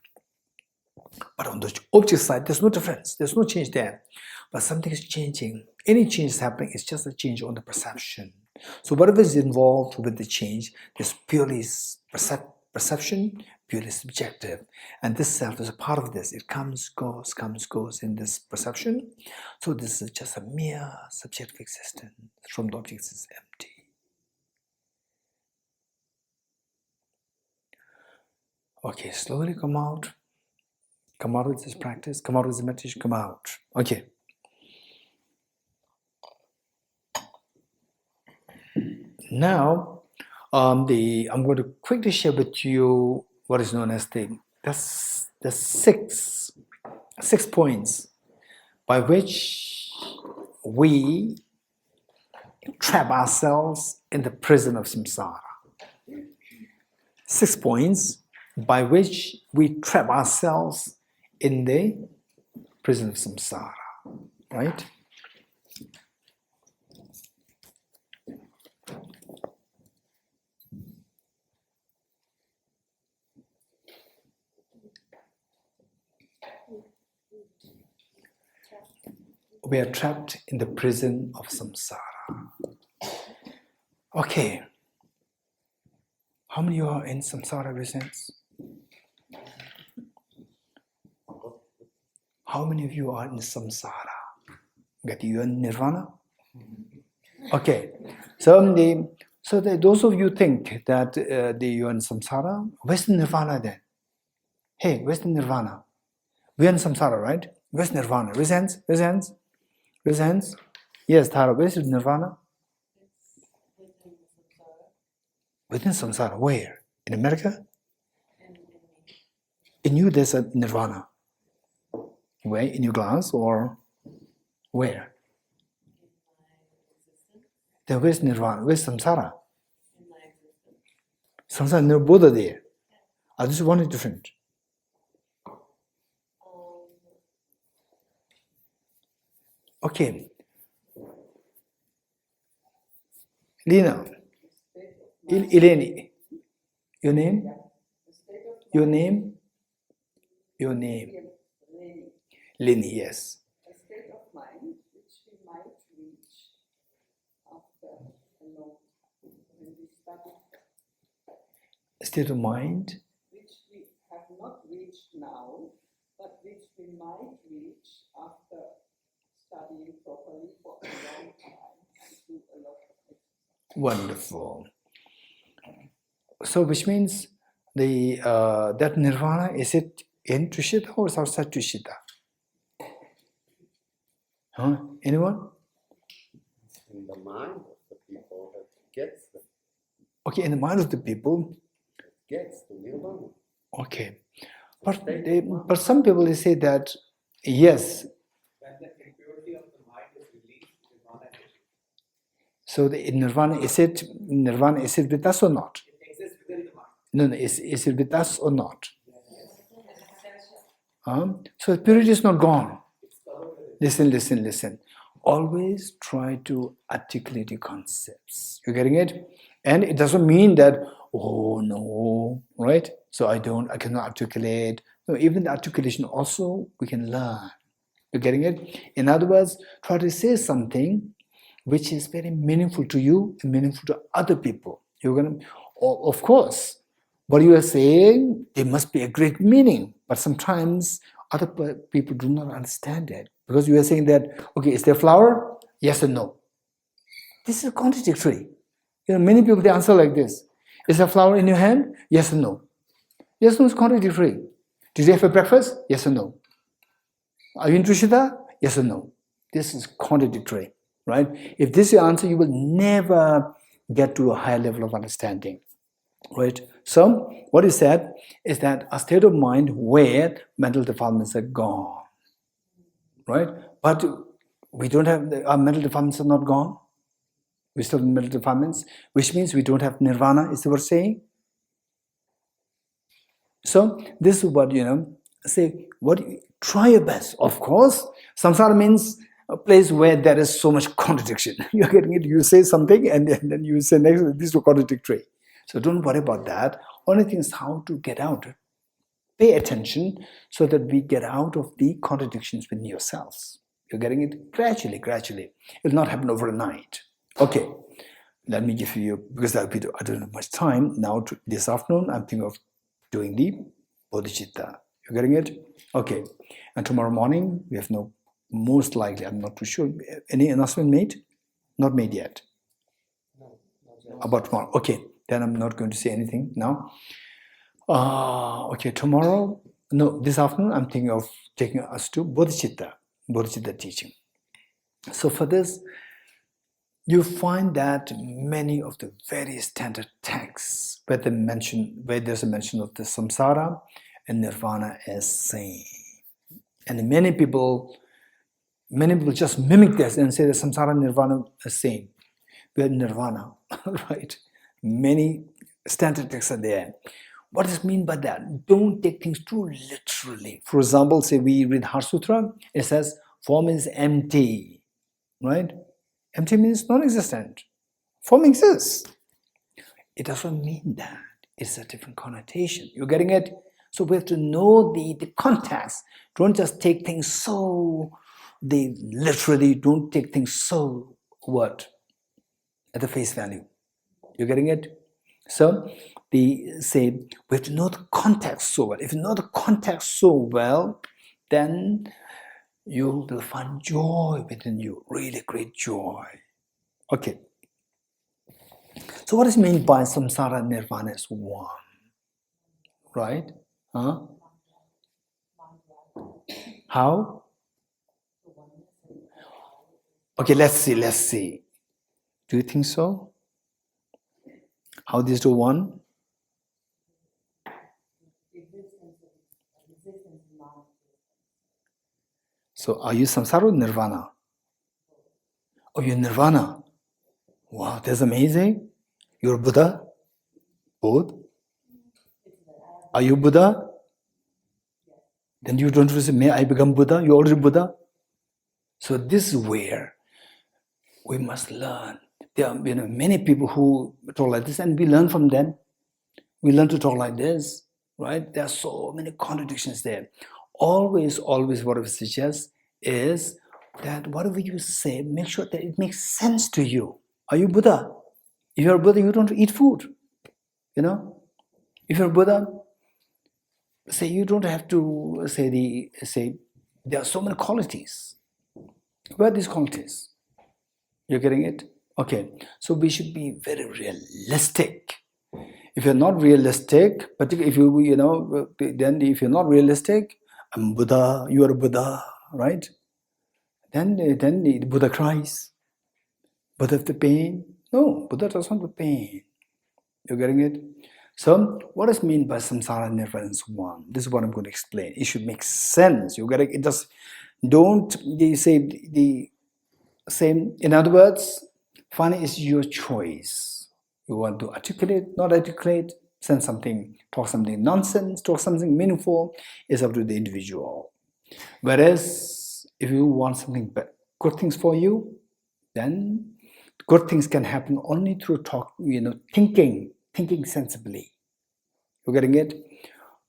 But on the object side, there's no difference. There's no change there. But something is changing. Any change is happening, it's just a change on the perception. So whatever is involved with the change is purely perception, purely subjective. And this self is a part of this. It comes, goes in this perception. So this is just a mere subjective existence. From the object is empty. Okay, slowly come out. Come out with this practice. Come out with the meditation. Come out. Okay. Now, I'm going to quickly share with you what is known as the 6 points by which we trap ourselves in the prison of samsara. 6 points by which we trap ourselves in the prison of samsara, right? We are trapped in the prison of samsara. Okay. How many of you are in samsara ever since? How many of you are in samsara? Get you in nirvana? Okay. So, those of you think that you're in samsara, where's the nirvana then? Hey, where's the nirvana? We're in samsara, right? Where's nirvana? Raise hands, raise hands, raise hands. Yes, Tara, where's nirvana? Within samsara, where? In America? In you, there's a nirvana. Where? In your glass or where? Then where's nirvana? Where's samsara? Samsara, no Buddha there. I just one is different. Okay. Lina, Eleni, your name? Your name? Your name? Lini, yes. A state of mind which we might reach after a long time when we study, A state of mind? which we have not reached now, but which we might reach after studying properly for a long time and do a lot of exercise. Wonderful. So, which means that nirvana, is it in Tushita or is outside Tushita? Huh? Anyone? In the mind of the people that gets the Okay, in the mind of the people. gets to nirvana. Okay. But some people they say that yes. When the impurity of the mind is released, nirvana is achieved. So the nirvana is it with us or not? It exists within the mind. No, is it with us or not? So purity is not gone. Listen. Always try to articulate your concepts. You getting it? And it doesn't mean that, oh no, right? So I cannot articulate. No, even the articulation also we can learn. You getting it? In other words, try to say something which is very meaningful to you and meaningful to other people. You're gonna, of course, what you are saying, there must be a great meaning, but sometimes other people do not understand it because you are saying that, okay, is there flower? Yes or no. This is contradictory. Many people they answer like this: is there flower in your hand? Yes or no. Yes or no is contradictory. Did you have a breakfast? Yes or no. Are you in Tushita? Yes or no. This is contradictory, right? If this is your answer, you will never get to a higher level of understanding. Right? So, what is said is that a state of mind where mental defilements are gone. Right? But we don't have, our mental defilements are not gone. We still have mental defilements, which means we don't have nirvana, is what we're saying. So, this is what, say, try your best. Of course, samsara means a place where there is so much contradiction. You're getting it? You say something and then you say next, this is contradictory. So don't worry about that. Only thing is how to get out. Pay attention so that we get out of the contradictions within yourselves. You're getting it? Gradually. It will not happen overnight. Okay, let me give you, because I don't have much time now. This afternoon, I'm thinking of doing the Bodhicitta. You're getting it? Okay, and tomorrow morning, we have most likely, I'm not too sure. Any announcement made? Not made yet. No. About tomorrow. Okay. Then I'm not going to say anything now. Okay, tomorrow, this afternoon, I'm thinking of taking us to Bodhicitta teaching. So for this, you find that many of the very standard texts where there's a mention of the samsara and nirvana as same. And many people just mimic this and say that samsara and nirvana are same. We have nirvana, right? Many standard texts are there. What does it mean by that? Don't take things too literally. For example, say we read Heart Sutra, it says form is empty, right? Empty means non-existent. Form exists. It doesn't mean that. It's a different connotation. You're getting it? So we have to know the context. Don't just take things so literally. Don't take things so at the face value. You're getting it? So they say we have to know the context so well. If you know the context so well, then you will find joy within you, really great joy. Okay. So what is meant by samsara nirvana is one? Right? Huh? How? Okay, let's see. Do you think so? How these two one? So are you samsara or nirvana? Oh, you're nirvana. Wow, that's amazing. You're Buddha? Both? Are you Buddha? Then you don't say, may I become Buddha? You're already Buddha. So this is where we must learn. There are many people who talk like this, and we learn from them. We learn to talk like this, right? There are so many contradictions there. Always what I suggest is that whatever you say, make sure that it makes sense to you. Are you Buddha? If you're Buddha, you don't eat food. If you're Buddha, say you don't have to say there are so many qualities. Where are these qualities? You're getting it? Okay. So we should be very realistic. If you're not realistic, particularly if then if you're not realistic, I'm Buddha, you are Buddha, right? Then the Buddha cries. Buddha have the pain? No, Buddha doesn't have pain. You're getting it? So what is meant by samsara nirvana is one? This is what I'm going to explain. It should make sense. You get it? It just don't say the same. In other words, finally it's your choice. You want to articulate, not articulate, send something, talk something nonsense, talk something meaningful, it's up to the individual. Whereas if you want something good things for you, then good things can happen only through talk, thinking sensibly. You're getting it?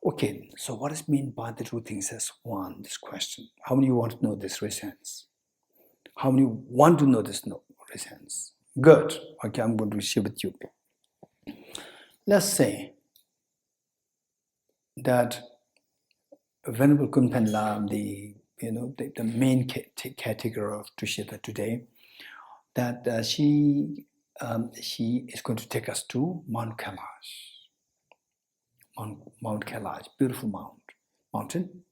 Okay, so what is meant by the two things as one? This question. How many want to know this? Raise hands. How many want to know this? No, raise hands. Good. Okay, I'm going to share with you. Let's say that Venerable Kunpen Lam, the main caretaker of Tushita today, that she is going to take us to Mount Kailash. Mount Kailash, beautiful mountain,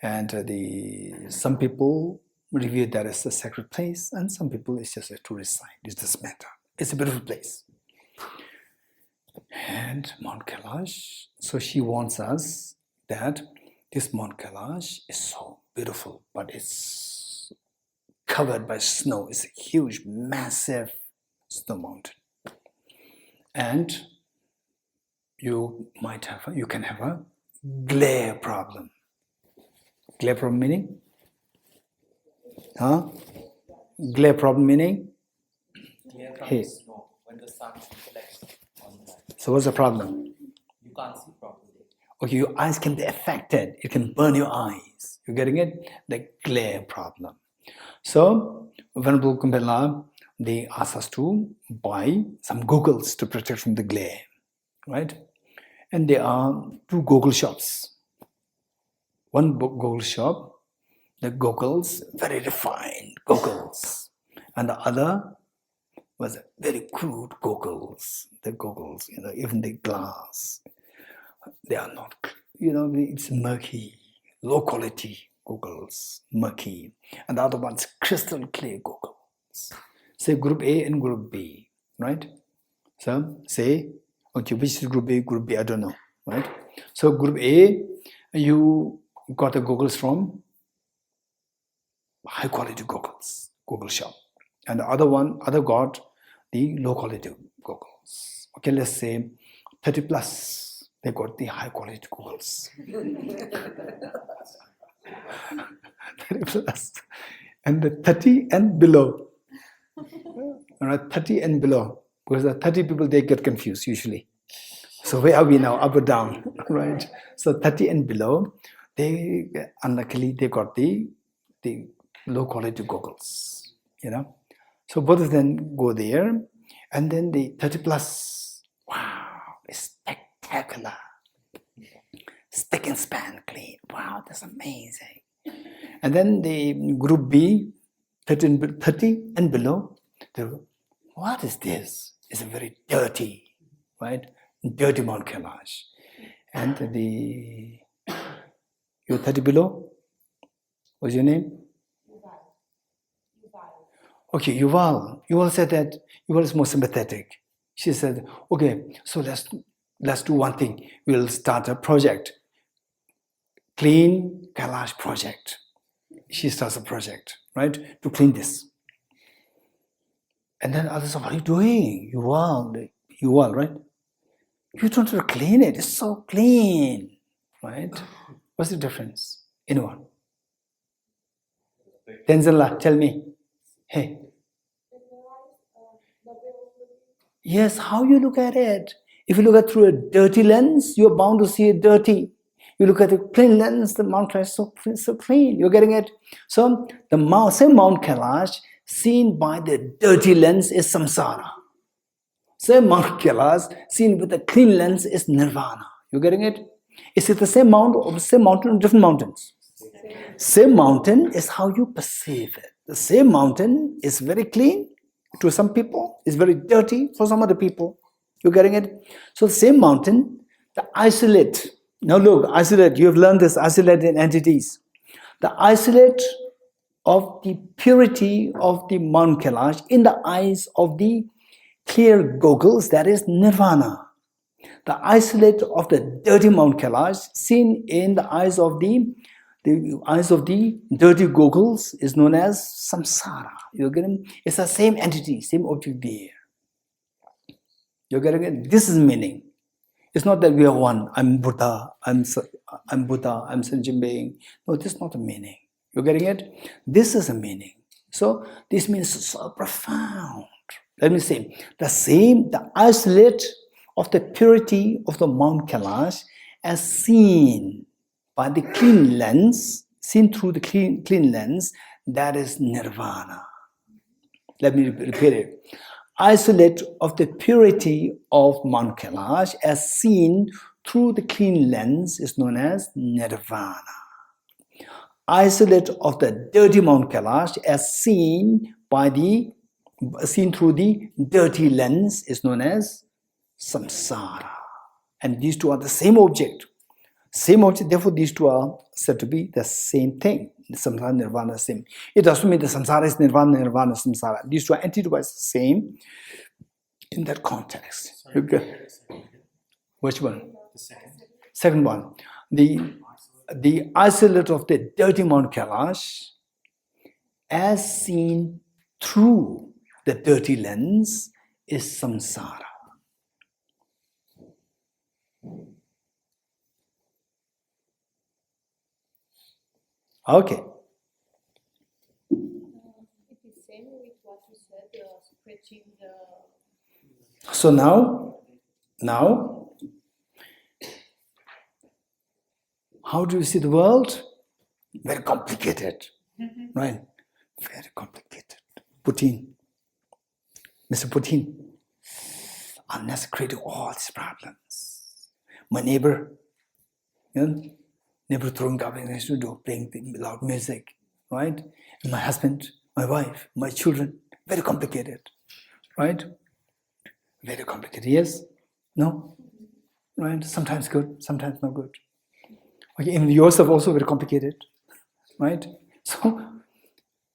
and some people review that as a sacred place, and some people it's just a tourist site. It doesn't matter. It's a beautiful place. And Mount Kailash, so she warns us that this Mount Kailash is so beautiful, but it's covered by snow. It's a huge, massive snow mountain. And you can have a glare problem. Glare problem meaning? Huh? Glare problem meaning? Glare from Hey. the snow when the sun reflects on that. So what's the problem? You can't see properly. Okay, your eyes can be affected. It can burn your eyes. You're getting it? The glare problem. So, Venerable Kumbela, they asked us to buy some goggles to protect from the glare, right? And there are two goggle shops. One goggle shop, the goggles, very refined goggles. And the other was very crude goggles. The goggles, even the glass, they are not, it's murky, low quality goggles, murky. And the other one's crystal clear goggles. Say group A and group B, right? So say, okay, which is group A, group B, I don't know, right? So group A, you got the goggles from high quality goggle shop. And the other got the low quality goggles. Okay, let's say 30 plus, they got the high quality goggles. 30 plus. And the 30 and below. All right, 30 and below. Because the 30 people, they get confused usually. So where are we now, up or down, right? So 30 and below, they unluckily, they got the low quality goggles, So both of them go there, and then the 30 plus, wow, spectacular. Spick and span clean. Wow, that's amazing. And then the group B, 30 and below, they go, what is this? It's a very dirty, right? Dirty Mount Kailash. And you're 30 below? What's your name? Okay, Yuval. Yuval said that Yuval is more sympathetic. She said, okay, so let's do one thing. We'll start a project. Clean Kailash project. She starts a project, right? To clean this. And then others say, what are you doing? Yuval, right? You don't have to clean it. It's so clean, right? What's the difference? Anyone? Tenzala, tell me. Hey. Yes, how you look at it. If you look at through a dirty lens, you're bound to see it dirty. You look at a clean lens, the Mount Kailash is so clean. You're getting it? So the same Mount Kailash seen by the dirty lens is samsara. Same Mount Kailash seen with a clean lens is nirvana. You getting it? Is it the same mountain or different mountains? Same mountain is how you perceive it. The same mountain is very clean to some people, is very dirty for some other people. You getting it? So the same mountain, the isolate. Now look, isolate, you have learned this, isolated entities. The isolate of the purity of the Mount Kailash in the eyes of the clear goggles, that is nirvana. The isolate of the dirty Mount Kailash seen in the eyes of the dirty goggles is known as samsara. You're getting? It's the same entity, same object there. You're getting it? This is meaning. It's not that we are one. I'm Buddha. I'm sentient being. No, this is not a meaning. You're getting it? This is a meaning. So this means so profound. Let me say the isolate of the purity of the Mount Kailash as seen by the clean lens, seen through the clean lens, that is nirvana. Let me repeat it. Isolate of the purity of Mount Kailash as seen through the clean lens is known as nirvana. Isolate of the dirty Mount Kailash as seen through the dirty lens is known as samsara. And these two are the same object. Same object, therefore these two are said to be the same thing. The samsara, nirvana, same. It doesn't mean the samsara is nirvana, nirvana, samsara. These two are entity-wise the same in that context. Okay. Which one? The second. Second one. The isolate of the dirty Mount Kailash as seen through the dirty lens is samsara. Okay. It is same with what you said, stretching the... So now, how do you see the world? Very complicated, right? Very complicated. Putin, Mr. Putin, unnecessarily creating all these problems. My neighbor, neighbor throwing garbage in the studio, playing loud music, right? And my husband, my wife, my children, very complicated, right? Very complicated, yes? No? Right? Sometimes good, sometimes not good. Okay, even yourself also very complicated, right? So,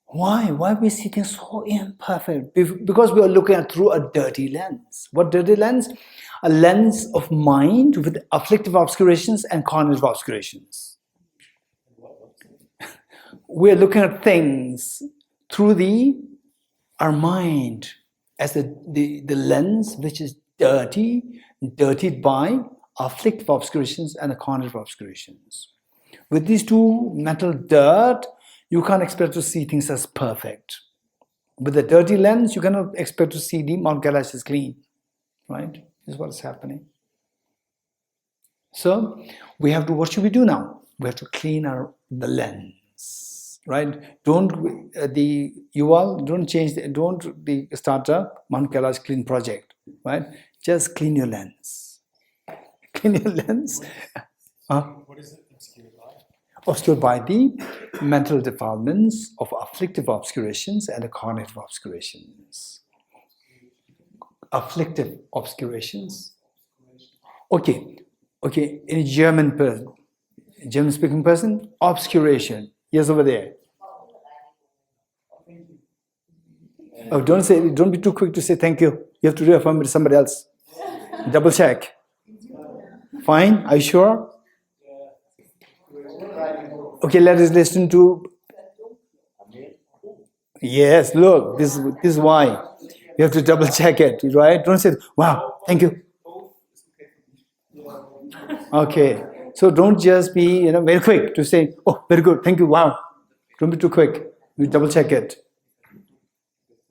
why we see things so imperfect? Because we are looking at through a dirty lens. What dirty lens? A lens of mind with afflictive obscurations and cognitive obscurations. We are looking at things through our mind as the lens which is dirtied by afflictive obscurations and the cognitive obscurations. With these two mental dirt, you can't expect to see things as perfect. With the dirty lens, you cannot expect to see the Mount Kailash is clean, right? This is what is happening. So we have to, what should we do now? We have to clean the lens, right? Don't start a Mount Kailash clean project, right? Just clean your lens. in your lens. What is it obscured by? Obscured by the mental defilements of afflictive obscurations and the cognitive obscurations. Afflictive obscurations. Okay, in a German-speaking person, obscuration. Yes, over there. Oh, don't be too quick to say thank you. You have to reaffirm it to somebody else. Double check. Fine? Are you sure? Okay, let us listen to. Yes, look, this is why. You have to double check it, right? Don't say, wow, thank you. Okay, so don't just be very quick to say, oh, very good, thank you, wow. Don't be too quick. You double check it.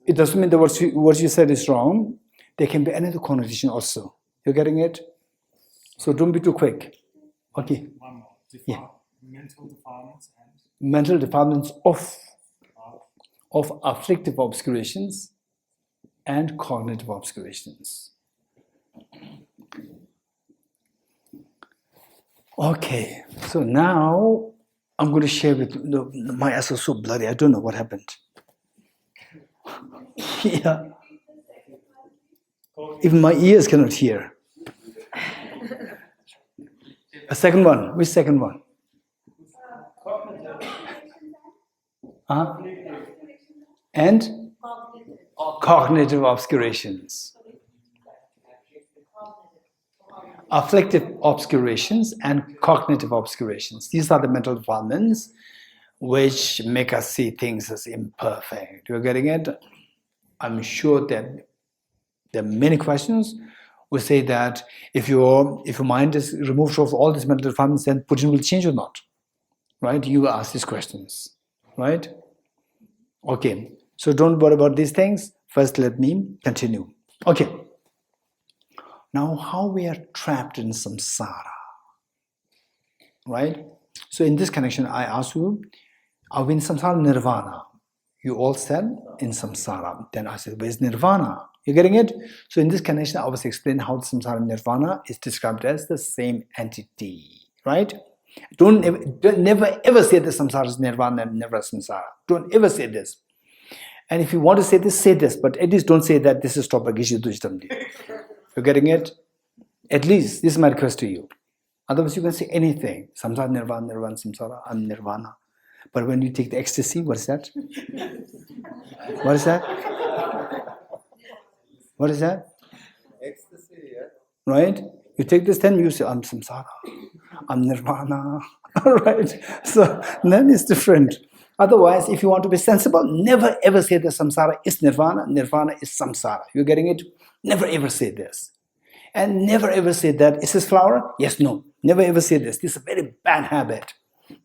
It doesn't mean that what you said is wrong. There can be another connotation also. You're getting it? So don't be too quick. Okay. One more. Yeah. Mental defilements and Mental defilements of afflictive obscurations and cognitive obscurations. Okay, so now I'm going to share with you. My eyes are so bloody, I don't know what happened. Yeah. Even my ears cannot hear. A second one. Which second one? And cognitive obscurations. Afflictive obscurations and cognitive obscurations. These are the mental defilements which make us see things as imperfect. You're getting it? I'm sure that there are many questions. We say that if your mind is removed from all these mental defilements, then Buddhism will change or not? Right? You ask these questions. Right? Okay. So don't worry about these things. First, let me continue. Okay. Now, how we are trapped in samsara. Right? So in this connection, I ask you, are we in samsara nirvana? You all said in samsara. Then I said, where's nirvana? You're getting it? So in this connection, I was explaining how samsara and nirvana is described as the same entity. Right? Don't never ever say that samsara is nirvana and never samsara. Don't ever say this. And if you want to say this, but at least don't say that this is taught by Geshe Dorji Damdul. You're getting it? At least, this is my request to you. Otherwise, you can say anything. Samsara, nirvana, nirvana, samsara, I'm nirvana. But when you take the ecstasy, what is that? What is that? What is that? Ecstasy, yeah. Right? You take this, then you say, I'm samsara, I'm nirvana. Right? So then it's different. Otherwise, if you want to be sensible, never ever say that samsara is nirvana, nirvana is samsara. You're getting it? Never ever say this. And never ever say that, is this flower? Yes, no. Never ever say this. This is a very bad habit.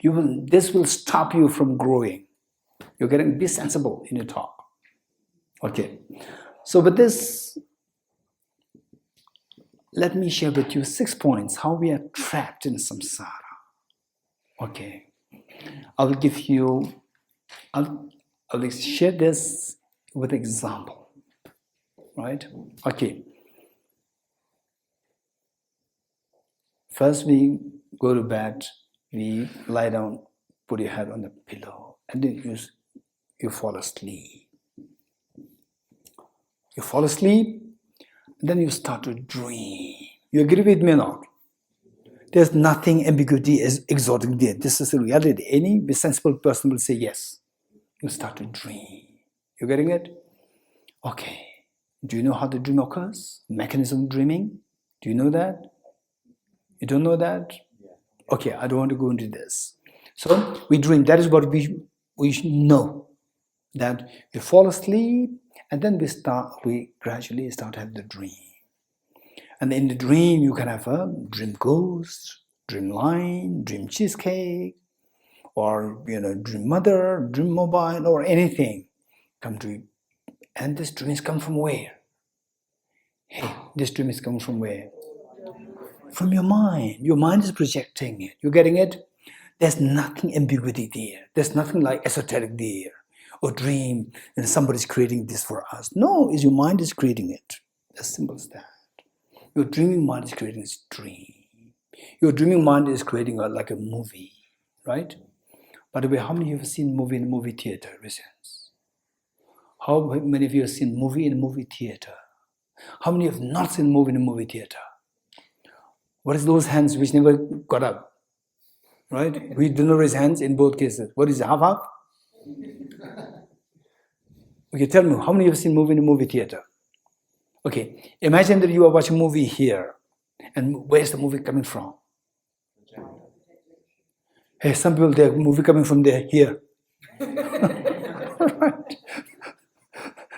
This will stop you from growing. You're getting, be sensible in your talk. Okay. So with this, let me share with you 6 points how we are trapped in samsara. Okay. I will share this with example. Right? Okay. First we go to bed, we lie down, put your head on the pillow, and then you fall asleep. You fall asleep, and then you start to dream. You agree with me or not? There's nothing ambiguity is exotic there. This is the reality. Any sensible person will say yes. You start to dream. You getting it? Okay. Do you know how the dream occurs? Mechanism of dreaming? Do you know that? You don't know that? Okay, I don't want to go into this. So we dream. That is what we know. That we fall asleep, and then we gradually start to have the dream. And in the dream, you can have a dream ghost, dream line, dream cheesecake, or dream mother, dream mobile, or anything come to you. And this dream is come from where? Hey, this dream is coming from where? From your mind. Your mind is projecting it. You getting it? There's nothing ambiguity there. There's nothing like esoteric there. Or dream, somebody's creating this for us. No, it's your mind is creating it. As simple as that. Your dreaming mind is creating this dream. Your dreaming mind is creating like a movie, right? By the way, how many of you have seen movie in a movie theater? Raise hands. How many of you have seen movie in a movie theater? How many have not seen movie in a movie theater? What is those hands which never got up? Right? We do not raise hands in both cases. What is it, half? Okay, tell me, how many have seen movie in a movie theater? Okay, imagine that you are watching a movie here, and where's the movie coming from? Hey, some people, their movie coming from there, here. Right?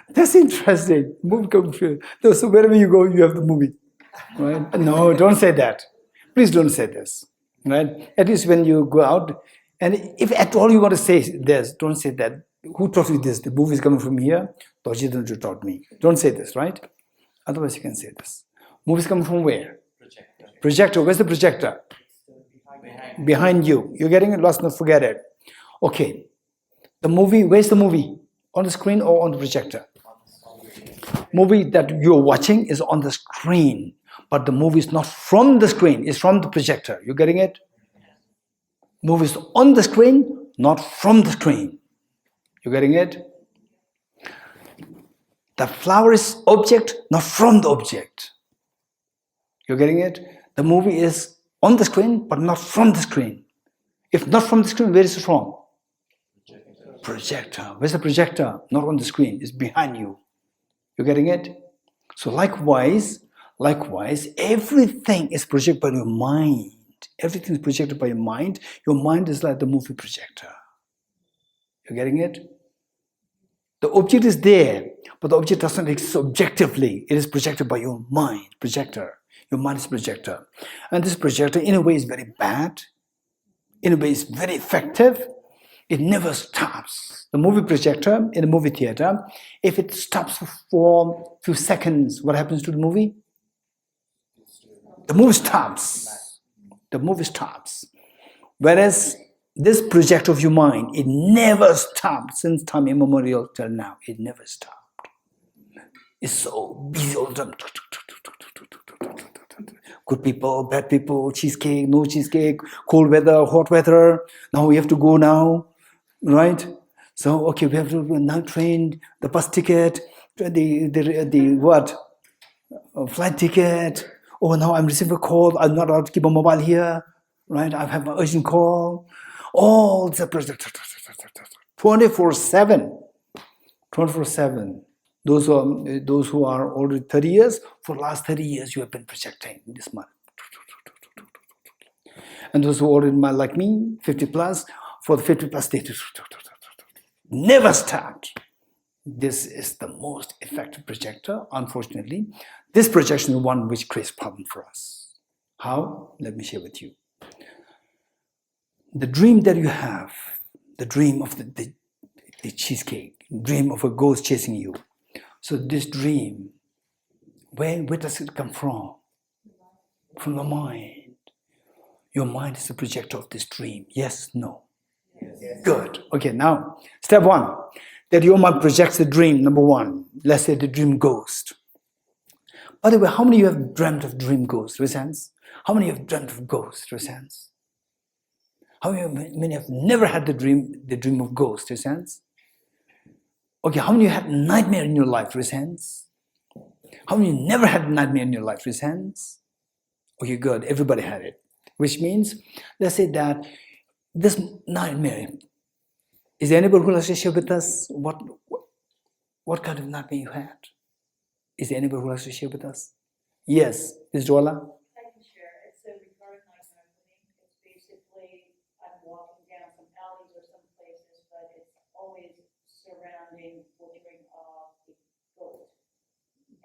That's interesting. Movie coming from here. So wherever you go, you have the movie. Right? No, don't say that. Please don't say this. Right? At least when you go out, and if at all you want to say this, don't say that. Who taught you this? The movie is coming from here. Dorji Damdul taught me. Don't say this, right? Otherwise you can say this. Movie is coming from where? Projector. Projector. Where's the projector? Behind you. You're getting it? Lost, not forget it. Okay. The movie, where's the movie? On the screen or on the projector? Movie that you're watching is on the screen, but the movie is not from the screen, it's from the projector. You getting it? Movie is on the screen, not from the screen. You getting it? The flower is object, not from the object. You getting it? The movie is on the screen, but not from the screen. If not from the screen, where is it from? Projector. Where's the projector? Not on the screen, it's behind you. You getting it? So likewise, everything is projected by your mind. Everything is projected by your mind. Your mind is like the movie projector. You getting it? The object is there, but the object doesn't exist objectively. It is projected by your mind, projector. Your mind is projector. And this projector, in a way, is very bad. In a way, is very effective. It never stops. The movie projector in a movie theater, if it stops for a few seconds, what happens to the movie? The movie stops. The movie stops. Whereas this projector of your mind, it never stopped since time immemorial till now. It never stopped. It's so busy all the time. Good people, bad people, cheesecake, no cheesecake, cold weather, hot weather. Now we have to go now, right? So okay, we have to now train, the bus ticket, the what? Flight ticket. Oh, now I'm receiving a call. I'm not allowed to keep a mobile here, right? I have an urgent call. All the 24/7. 24/7. Those who are already 30 years, for the last 30 years you have been projecting this month. And those who are already like me, 50 plus, for the 50 plus they never start. This is the most effective projector. Unfortunately, this projection is one which creates problem for us. How? Let me share with you. The dream that you have, the dream of the cheesecake, dream of a ghost chasing you. So this dream, where does it come from? From the mind. Your mind is the projector of this dream. Yes, no? Yes. Good. Okay, now, step one. That your mind projects the dream, number one. Let's say the dream ghost. By the way, how many of you have dreamt of dream ghost? Raise hands. How many have dreamt of ghost? Raise hands. How many have never had the dream of ghost? Raise hands. Okay, how many had nightmare in your life? Raise hands. How many never had nightmare in your life? Raise hands. Okay, good. Everybody had it. Which means, let's say that this nightmare, is there anybody who likes to share with us what kind of nightmare you had? Is there anybody who likes to share with us? Yes, Ms. Jola? I can share. It's a recurring nightmare for me. It's basically I'm walking down some alleys or some places, but it's always surrounding butchering of the goat.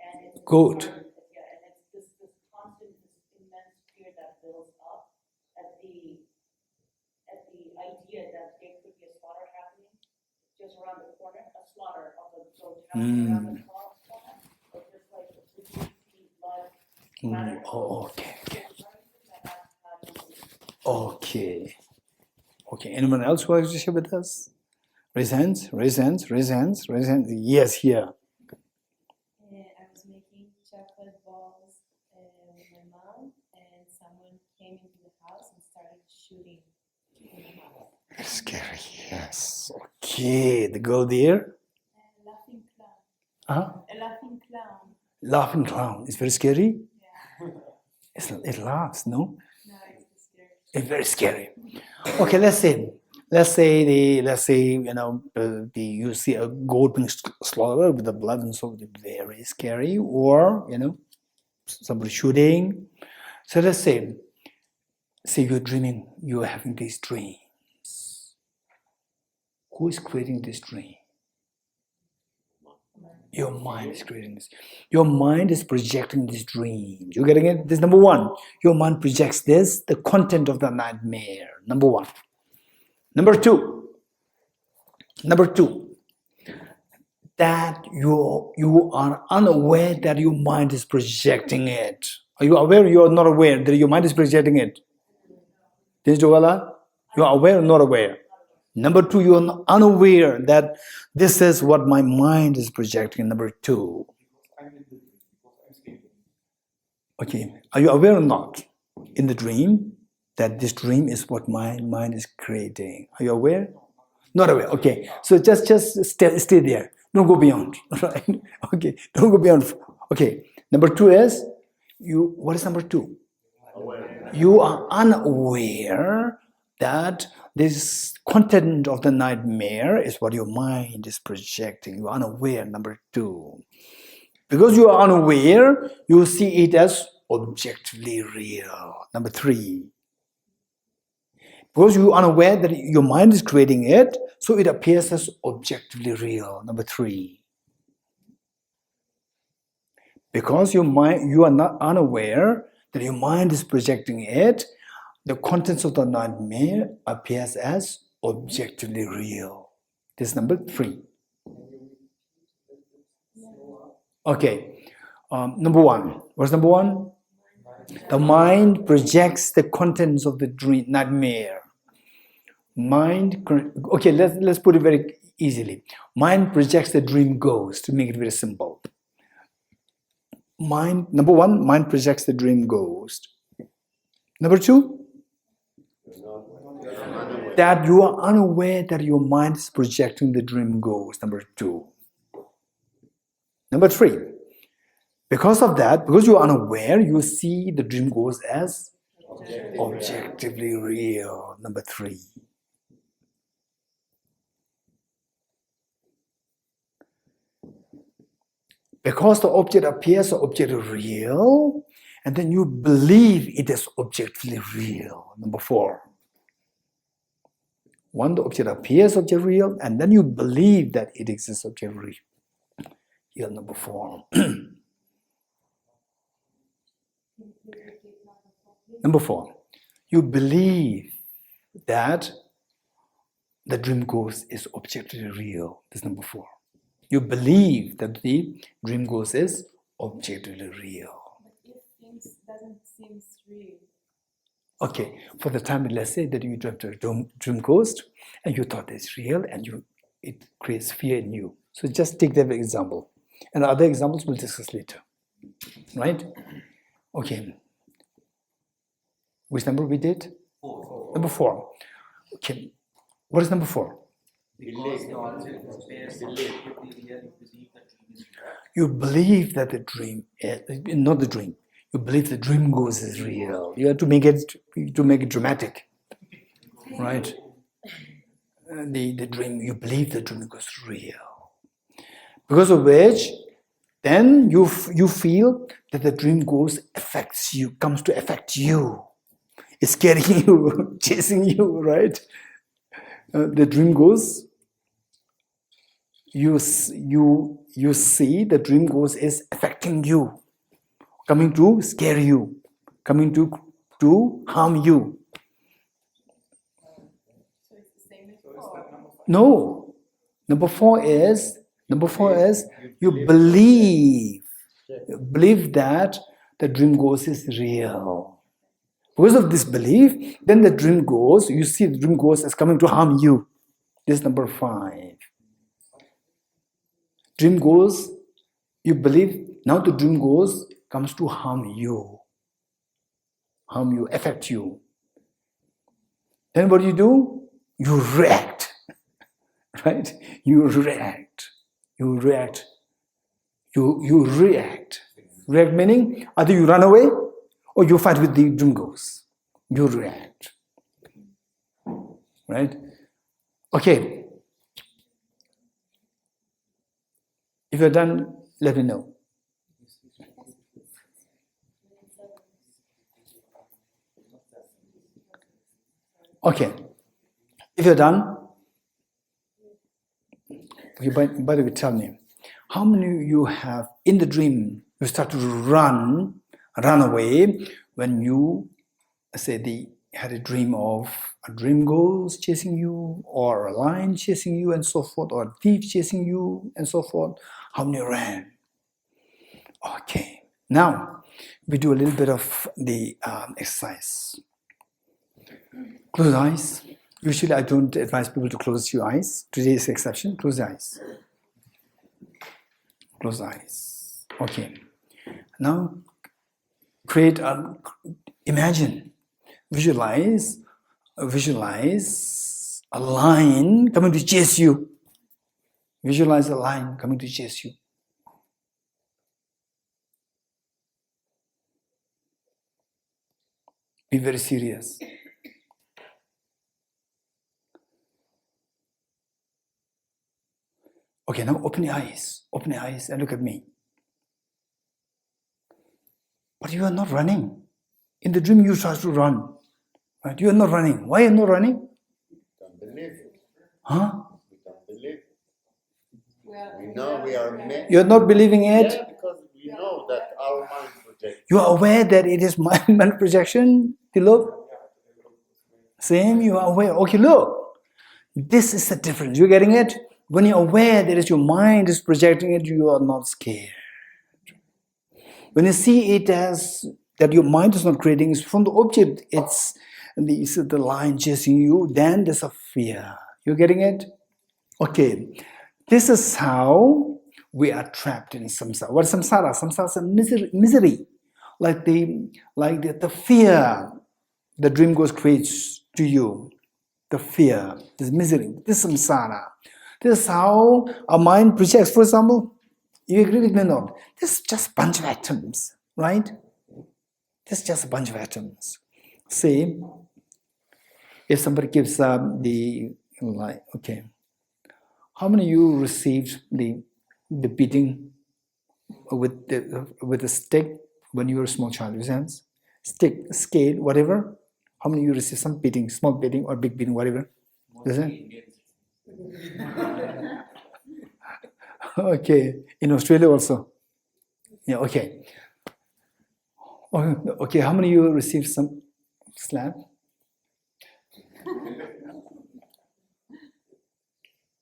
And it's Goat. Yeah, and it's this constant, this immense fear that builds up at the idea that there could be a slaughter happening just around the corner, a slaughter of a goat happening around the corner. Or just like the blood. Okay. Anyone else who likes to share with us? Raise hands, raise hands, raise hands, raise hands. Yes, here. I was making chocolate balls with my mom, and someone came into the house and started shooting in the house. Very scary, yes. Okay, the girl there. A laughing clown. Huh? A laughing clown. Laughing clown. It's very scary. Yeah. It laughs, no? No, it's scary. It's very scary. Okay, let's say you see a goat being slaughtered with the blood and so very scary, or somebody shooting. So let's say you're dreaming, you're having these dreams. Who is creating this dream? Your mind is creating this. Your mind is projecting this dream. You getting it? This is number one. Your mind projects this, the content of the nightmare. Number one. Number two, that you are unaware that your mind is projecting it. Are you aware? You are not aware that your mind is projecting it. This is Joella? You are aware or not aware? Number two, you are unaware that this is what my mind is projecting. Number two. Okay, are you aware or not in the dream that this dream is what my mind is creating? Are you aware? Not aware. Okay, so just stay there. Don't go beyond. Right? Okay, don't go beyond. Okay, number two is you. What is number two? Aware. You are unaware that this content of the nightmare is what your mind is projecting. You are unaware. Number two. Because you are unaware, you see it as objectively real. Number three. Because you are unaware that your mind is creating it, so it appears as objectively real. Number three. Because you are not unaware that your mind is projecting it, the contents of the nightmare appears as objectively real. This is number three. Okay, number one. What's number one? The mind projects the contents of the dream nightmare. Okay, let's put it very easily. Mind projects the dream ghost, to make it very simple. Number one, mind projects the dream ghost. Number two, that you are unaware that your mind is projecting the dream ghost. Number two. Number three, because of that, because you are unaware, you see the dream ghost as objectively real. Number three. Because the object appears objectively real, and then you believe it is objectively real. Number four. One, the object appears objectively real, and then you believe that it exists objectively real. Number four. Number four, you believe that the dream ghost is objectively real. This is number four. You believe that the dream ghost is objectively real. But if things doesn't seem real. Okay, for the time, let's say that you dreamt a dream ghost and you thought it's real and it creates fear in you. So just take that example. And other examples we'll discuss later. Right? Okay. Which number we did? 4. Number 4. Okay. What is number 4? You believe that the dream is not the dream. You believe the dream ghost is real. You have to make it dramatic. Right? The dream, you believe the dream ghost is real. Because of which, then you feel that the dream ghost affects you, comes to affect you. It's scaring you, chasing you, right? The dream ghost, you see the dream ghost is affecting you, coming to scare you, coming to harm you. So it's the same as 4. No. Number four is you believe that the dream ghost is real. Because of this belief, then the dream ghost, you see the dream ghost is coming to harm you. This is number 5. Dream ghost, you believe, now the dream ghost comes to harm you, affect you, then what do? You react, right? You react. React meaning either you run away or you fight with the dream ghosts. You react, right? Okay. If you're done, let me know. Okay. If you're done, by the way, tell me, how many of you have, in the dream, you start to run away when you, say, had a dream of a dream ghost chasing you, or a lion chasing you, and so forth, or a thief chasing you, and so forth? How many ran? Okay. Now, we do a little bit of the exercise. Close the eyes. Usually I don't advise people to close your eyes. Today is the exception. Close the eyes. Close the eyes. Okay. Now, imagine, visualize a lion coming to chase you. Visualize a lion coming to chase you. Be very serious. Okay, now open your eyes and look at me. But you are not running. In the dream you try to run. Right? You are not running. Why are you not running? We don't believe it. Huh? We don't believe it. We know we are meant. You are not believing it? Yeah, because we know that our mind projects. You are aware that it is mind projection, Tilok? Same, you are aware. Okay, look. This is the difference. You're getting it? When you're aware that your mind is projecting it, you are not scared. When you see it as that your mind is not creating, it's from the object, it's the lion chasing you, then there's a fear. You're getting it? Okay. This is how we are trapped in samsara. What is samsara? Samsara is misery. Like the fear the dream ghost creates to you. The fear, this misery, this samsara. This is how our mind projects. For example, you agree with me or not? This is just a bunch of atoms, right? This is just a bunch of atoms. Say, if somebody gives the light, okay. How many of you received the beating with the stick when you were a small child? Your hands? Stick, scale, whatever. How many of you received some beating, small beating or big beating, whatever? Okay, in Australia also. Yeah, okay. Okay, how many of you received some slap?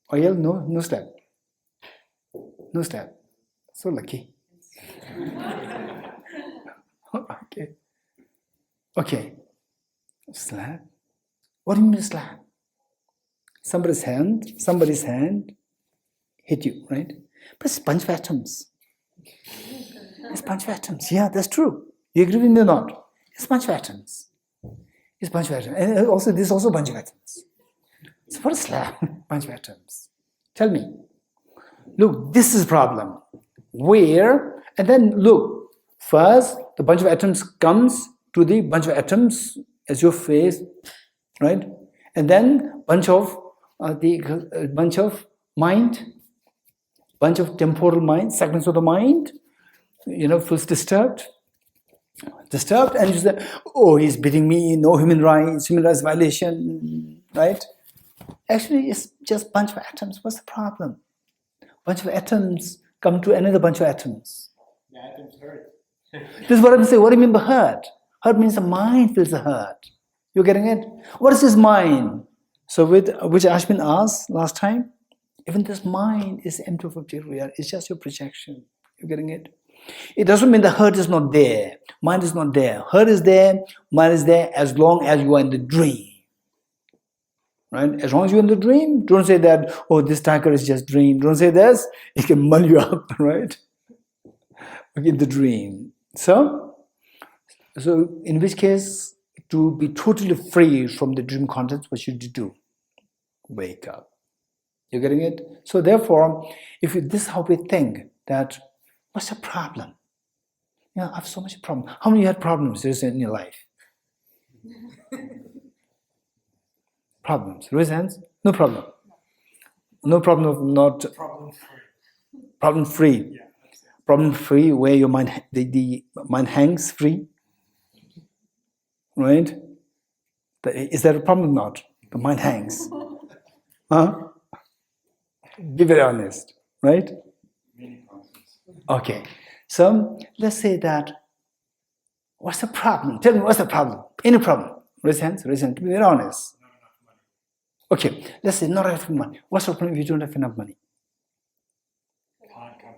Oh yeah, no slap. No slap. So lucky. Okay. Slap? What do you mean slap? Somebody's hand hit you, right? But it's a bunch of atoms. It's a bunch of atoms. Yeah, that's true. You agree with me or not? It's a bunch of atoms. It's a bunch of atoms. And also, there's also a bunch of atoms. So what is slap? Bunch of atoms. Tell me. Look, this is a problem. Where? And then look. First, the bunch of atoms comes to the bunch of atoms as your face, right? And then bunch of mind, bunch of temporal mind, segments of the mind, feels disturbed, and you say, oh, he's beating me, no human rights violation, right? Actually, it's just a bunch of atoms. What's the problem? Bunch of atoms come to another bunch of atoms. The atoms hurt. This is what I'm saying. What do you mean by hurt? Hurt means the mind feels the hurt. You're getting it? What is this mind? So which Ashwin asked last time, even this mind is empty of objective reality. It's just your projection. You're getting it? It doesn't mean the hurt is not there. Mind is not there. Hurt is there. Mind is there as long as you are in the dream. Right? As long as you're in the dream, don't say that, oh, this tiger is just dream. Don't say this. It can mull you up, right? In the dream. So in which case, to be totally free from the dream contents, what should you do? Wake up. You're getting it? So therefore, this is how we think, that what's the problem? I have so much problem. How many had problems in your life? Problems. Raise hands. No problem. No problem of not problem free. Yeah. Problem free, where your mind, the mind hangs free. Right? Is that a problem or not? The mind hangs. Huh? Be very honest. Right? Okay. So let's say that, what's the problem? Tell me, what's the problem? Any problem? Raise hands. Be very honest. Okay, let's say not enough money. What's the problem if you don't have enough money?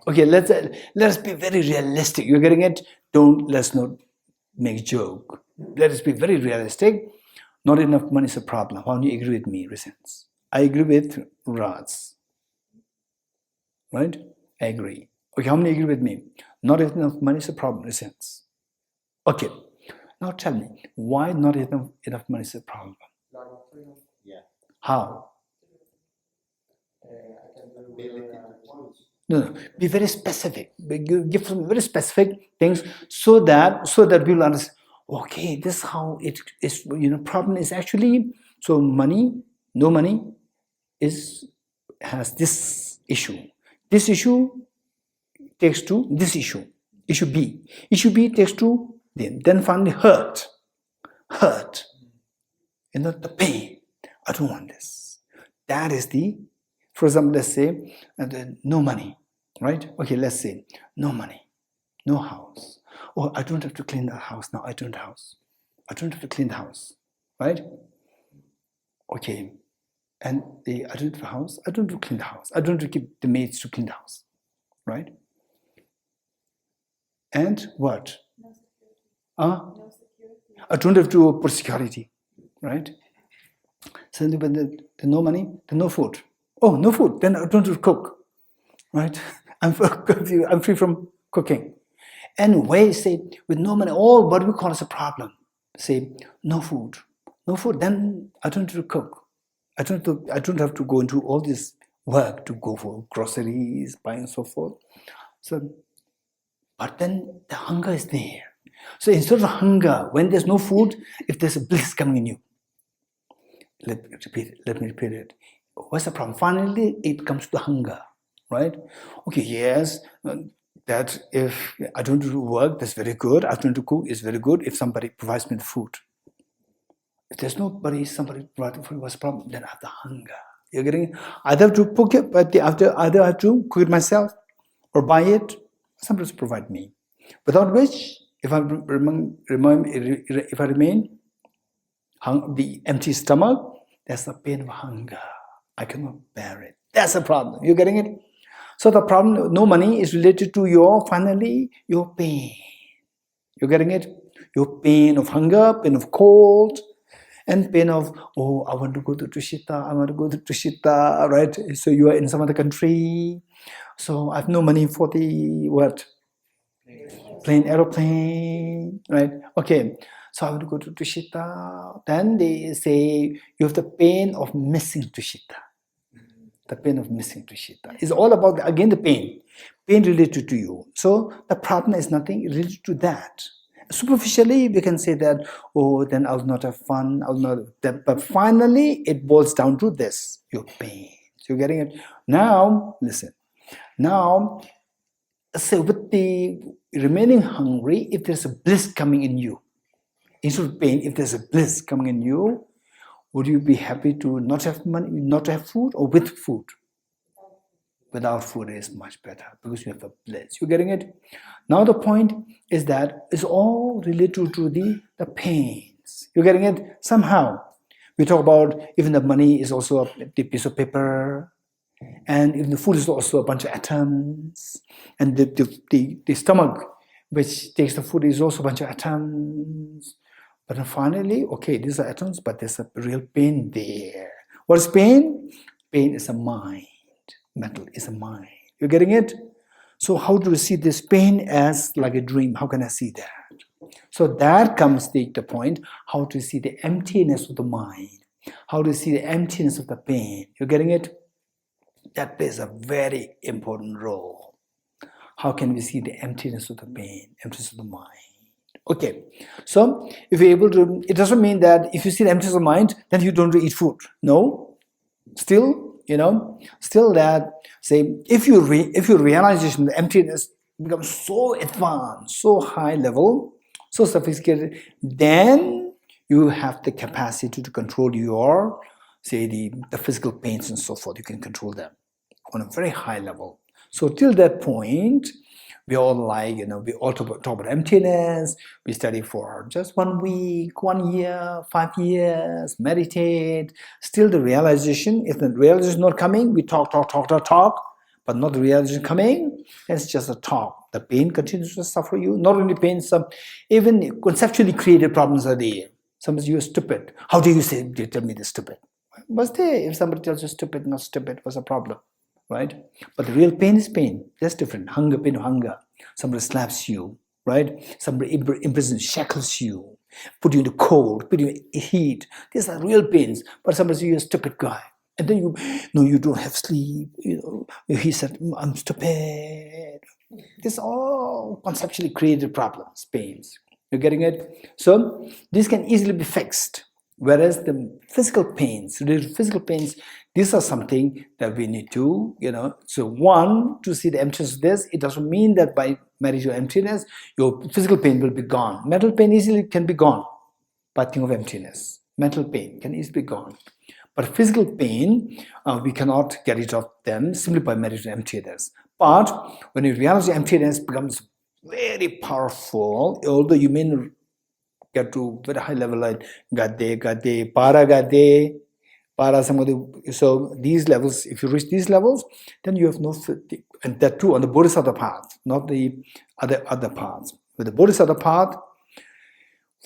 Okay, let's be very realistic. You're getting it? Let's not make joke. Let us be very realistic. Not enough money is a problem. How do you agree with me, Resents? I agree with Rats. Right? I agree. Okay, how many agree with me? Not enough money is a problem, Resents. Okay, now tell me, why not enough money is a problem? Yeah. How? Ability to choose. No. Be very specific. Give some very specific things so that we'll understand. Okay, this is how it is. Problem is actually, so money, no money, has this issue. This issue takes to this issue. Issue B. Issue B takes to then finally hurt. The pain. I don't want this. That is for example, let's say, no money, right? Okay, let's say, no money, no house. Or I don't have to clean the house now. I don't have to clean the house, right? Okay, and I don't have a house. I don't have to clean the house. I don't have to keep the maids to clean the house, right? And what? No security. No security. I don't have to put security, right? So but the no money, the no food. Oh, no food, then I don't have to cook, right? I'm free from cooking. Anyway, say with no money, all what we call as a problem. Say no food, then I don't have to cook. I don't have to go into all this work to go for groceries, buy and so forth. So, but then the hunger is there. So instead of hunger, when there's no food, if there's a bliss coming in you, let me repeat it. What's the problem? Finally, it comes to hunger, right? Okay, yes, that if I don't do work, that's very good. I don't do cook, it's very good if somebody provides me the food. If there's nobody, somebody providing food, what's the problem? Then I have the hunger. You're getting it? Either have to cook it, but either I have to cook it myself or buy it. Somebody provide me. Without which, if I remain the empty stomach, that's the pain of hunger. I cannot bear it. That's the problem. You're getting it? So the problem, no money, is related to your pain. You're getting it? Your pain of hunger, pain of cold, and pain of, I want to go to Tushita, right? So you are in some other country. So I have no money for the what? Plane, aeroplane, right? Okay. So I want to go to Tushita. Then they say you have the pain of missing Tushita. The pain of missing Tushita. It's all about, again, the pain related to you. So the problem is nothing related to that. Superficially, we can say that, then I'll not have fun, but finally, it boils down to this, your pain. So you're getting it? Now, listen. Now, say with the remaining hungry, if there's a bliss coming in you, instead of pain, if there's a bliss coming in you, would you be happy to not have money, not have food, or with food? Without food is much better because you have a bliss. You're getting it? Now the point is that it's all related to the pains. You're getting it? Somehow. We talk about even the money is also the piece of paper, and even the food is also a bunch of atoms, and the stomach, which takes the food, is also a bunch of atoms. But then finally, okay, these are atoms, but there's a real pain there. What is pain? Pain is a mind. Mental is a mind. You're getting it? So how do we see this pain as like a dream? How can I see that? So that comes the point, how to see the emptiness of the mind, how to see the emptiness of the pain. You're getting it? That plays a very important role. How can we see the emptiness of the pain, emptiness of the mind? Okay, so if you're able to, it doesn't mean that if you see the emptiness of the mind, then you don't eat food. No, still, still that, say, if your realization, the emptiness becomes so advanced, so high level, so sophisticated, then you have the capacity to control your, say, the physical pains and so forth. You can control them on a very high level. So till that point, we all we all talk about emptiness. We study for just 1 week, 1 year, 5 years, meditate. Still the realization, if the realization is not coming, we talk, but not the realization coming, it's just a talk. The pain continues to suffer you. Not only pain, some even conceptually created problems are there. Somebody says, you're stupid. How do you tell me this stupid? What's there? If somebody tells you stupid, not stupid, what's the problem? Right? But the real pain is pain. That's different. Hunger, pain of hunger. Somebody slaps you, right? Somebody imprisons, shackles you, put you in the cold, put you in heat. These are real pains. But somebody says, you're a stupid guy. And then you don't have sleep. He said, I'm stupid. These are all conceptually created problems, pains. You're getting it? So this can easily be fixed. Whereas the physical pains, these are something that we need to, so one, to see the emptiness of this, it doesn't mean that by meditating emptiness, your physical pain will be gone. Mental pain easily can be gone by thinking of emptiness. Mental pain can easily be gone. But physical pain, we cannot get rid of them simply by meditating emptiness. But when you realize the emptiness becomes very powerful, although you may not get to very high level like gade, para samadhi. So these levels, if you reach these levels, then you have no, and that too on the Bodhisattva path, not the other paths. With the Bodhisattva path,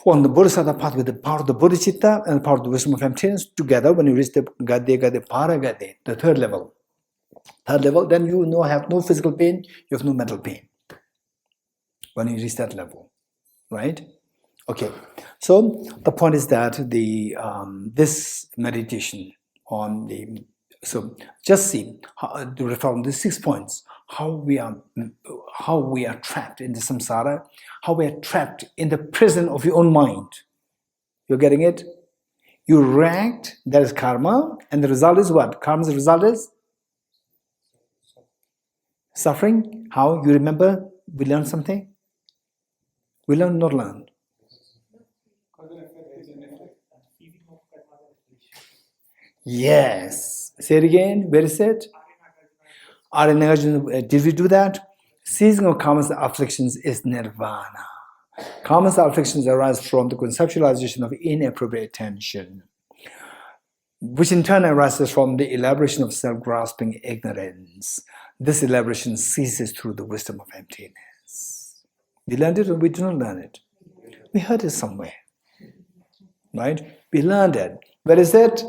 on the Bodhisattva path with the power of the Bodhicitta and the power of the wisdom of emptiness together, when you reach the gade, para gade, the third level, then you have no physical pain, you have no mental pain. When you reach that level, right? Okay, so the point is that this meditation on so just see to reform the 6 points, how we are trapped in the samsara, how we are trapped in the prison of your own mind. You're getting it? You react, that is karma, and the result is what? Karma's result is suffering. How? You remember? We learned something? We learned, not learned. Yes. Say it again. Where is it? Did we do that? Ceasing of karma's afflictions is nirvana. Karma's afflictions arise from the conceptualization of inappropriate attention, which in turn arises from the elaboration of self-grasping ignorance. This elaboration ceases through the wisdom of emptiness. We learned it or we did not learn it? We heard it somewhere. Right? We learned it. Where is it?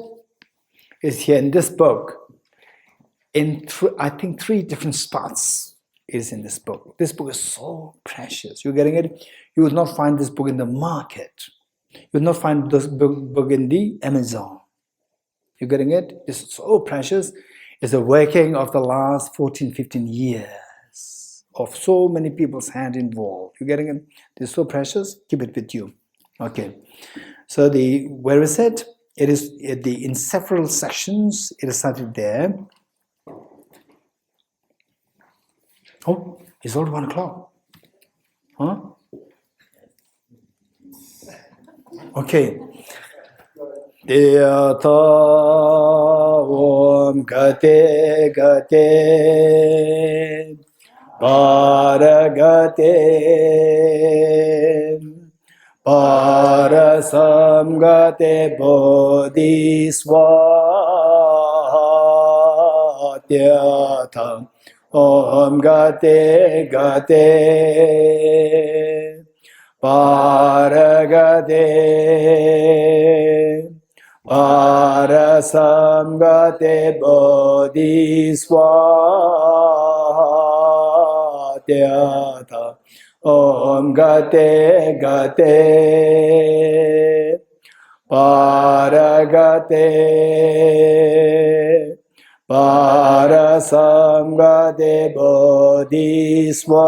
It's here in this book. In I think 3 different spots is in this book. This book is so precious. You're getting it? You will not find this book in the market. You will not find this book in the Amazon. You're getting it? It's so precious. It's the working of the last 14, 15 years of so many people's hand involved. You're getting it? It's so precious. Keep it with you. Okay. So where is it? It is in several sections. It is started there. Oh, it's already 1 o'clock. Huh? Okay. Deyata om gate paragate parasamgate bodhisvatyata om gate paragate parasamgate bodhisvatyata Satyata Om Gate Gate Paragate Parasamgate Bodhiswa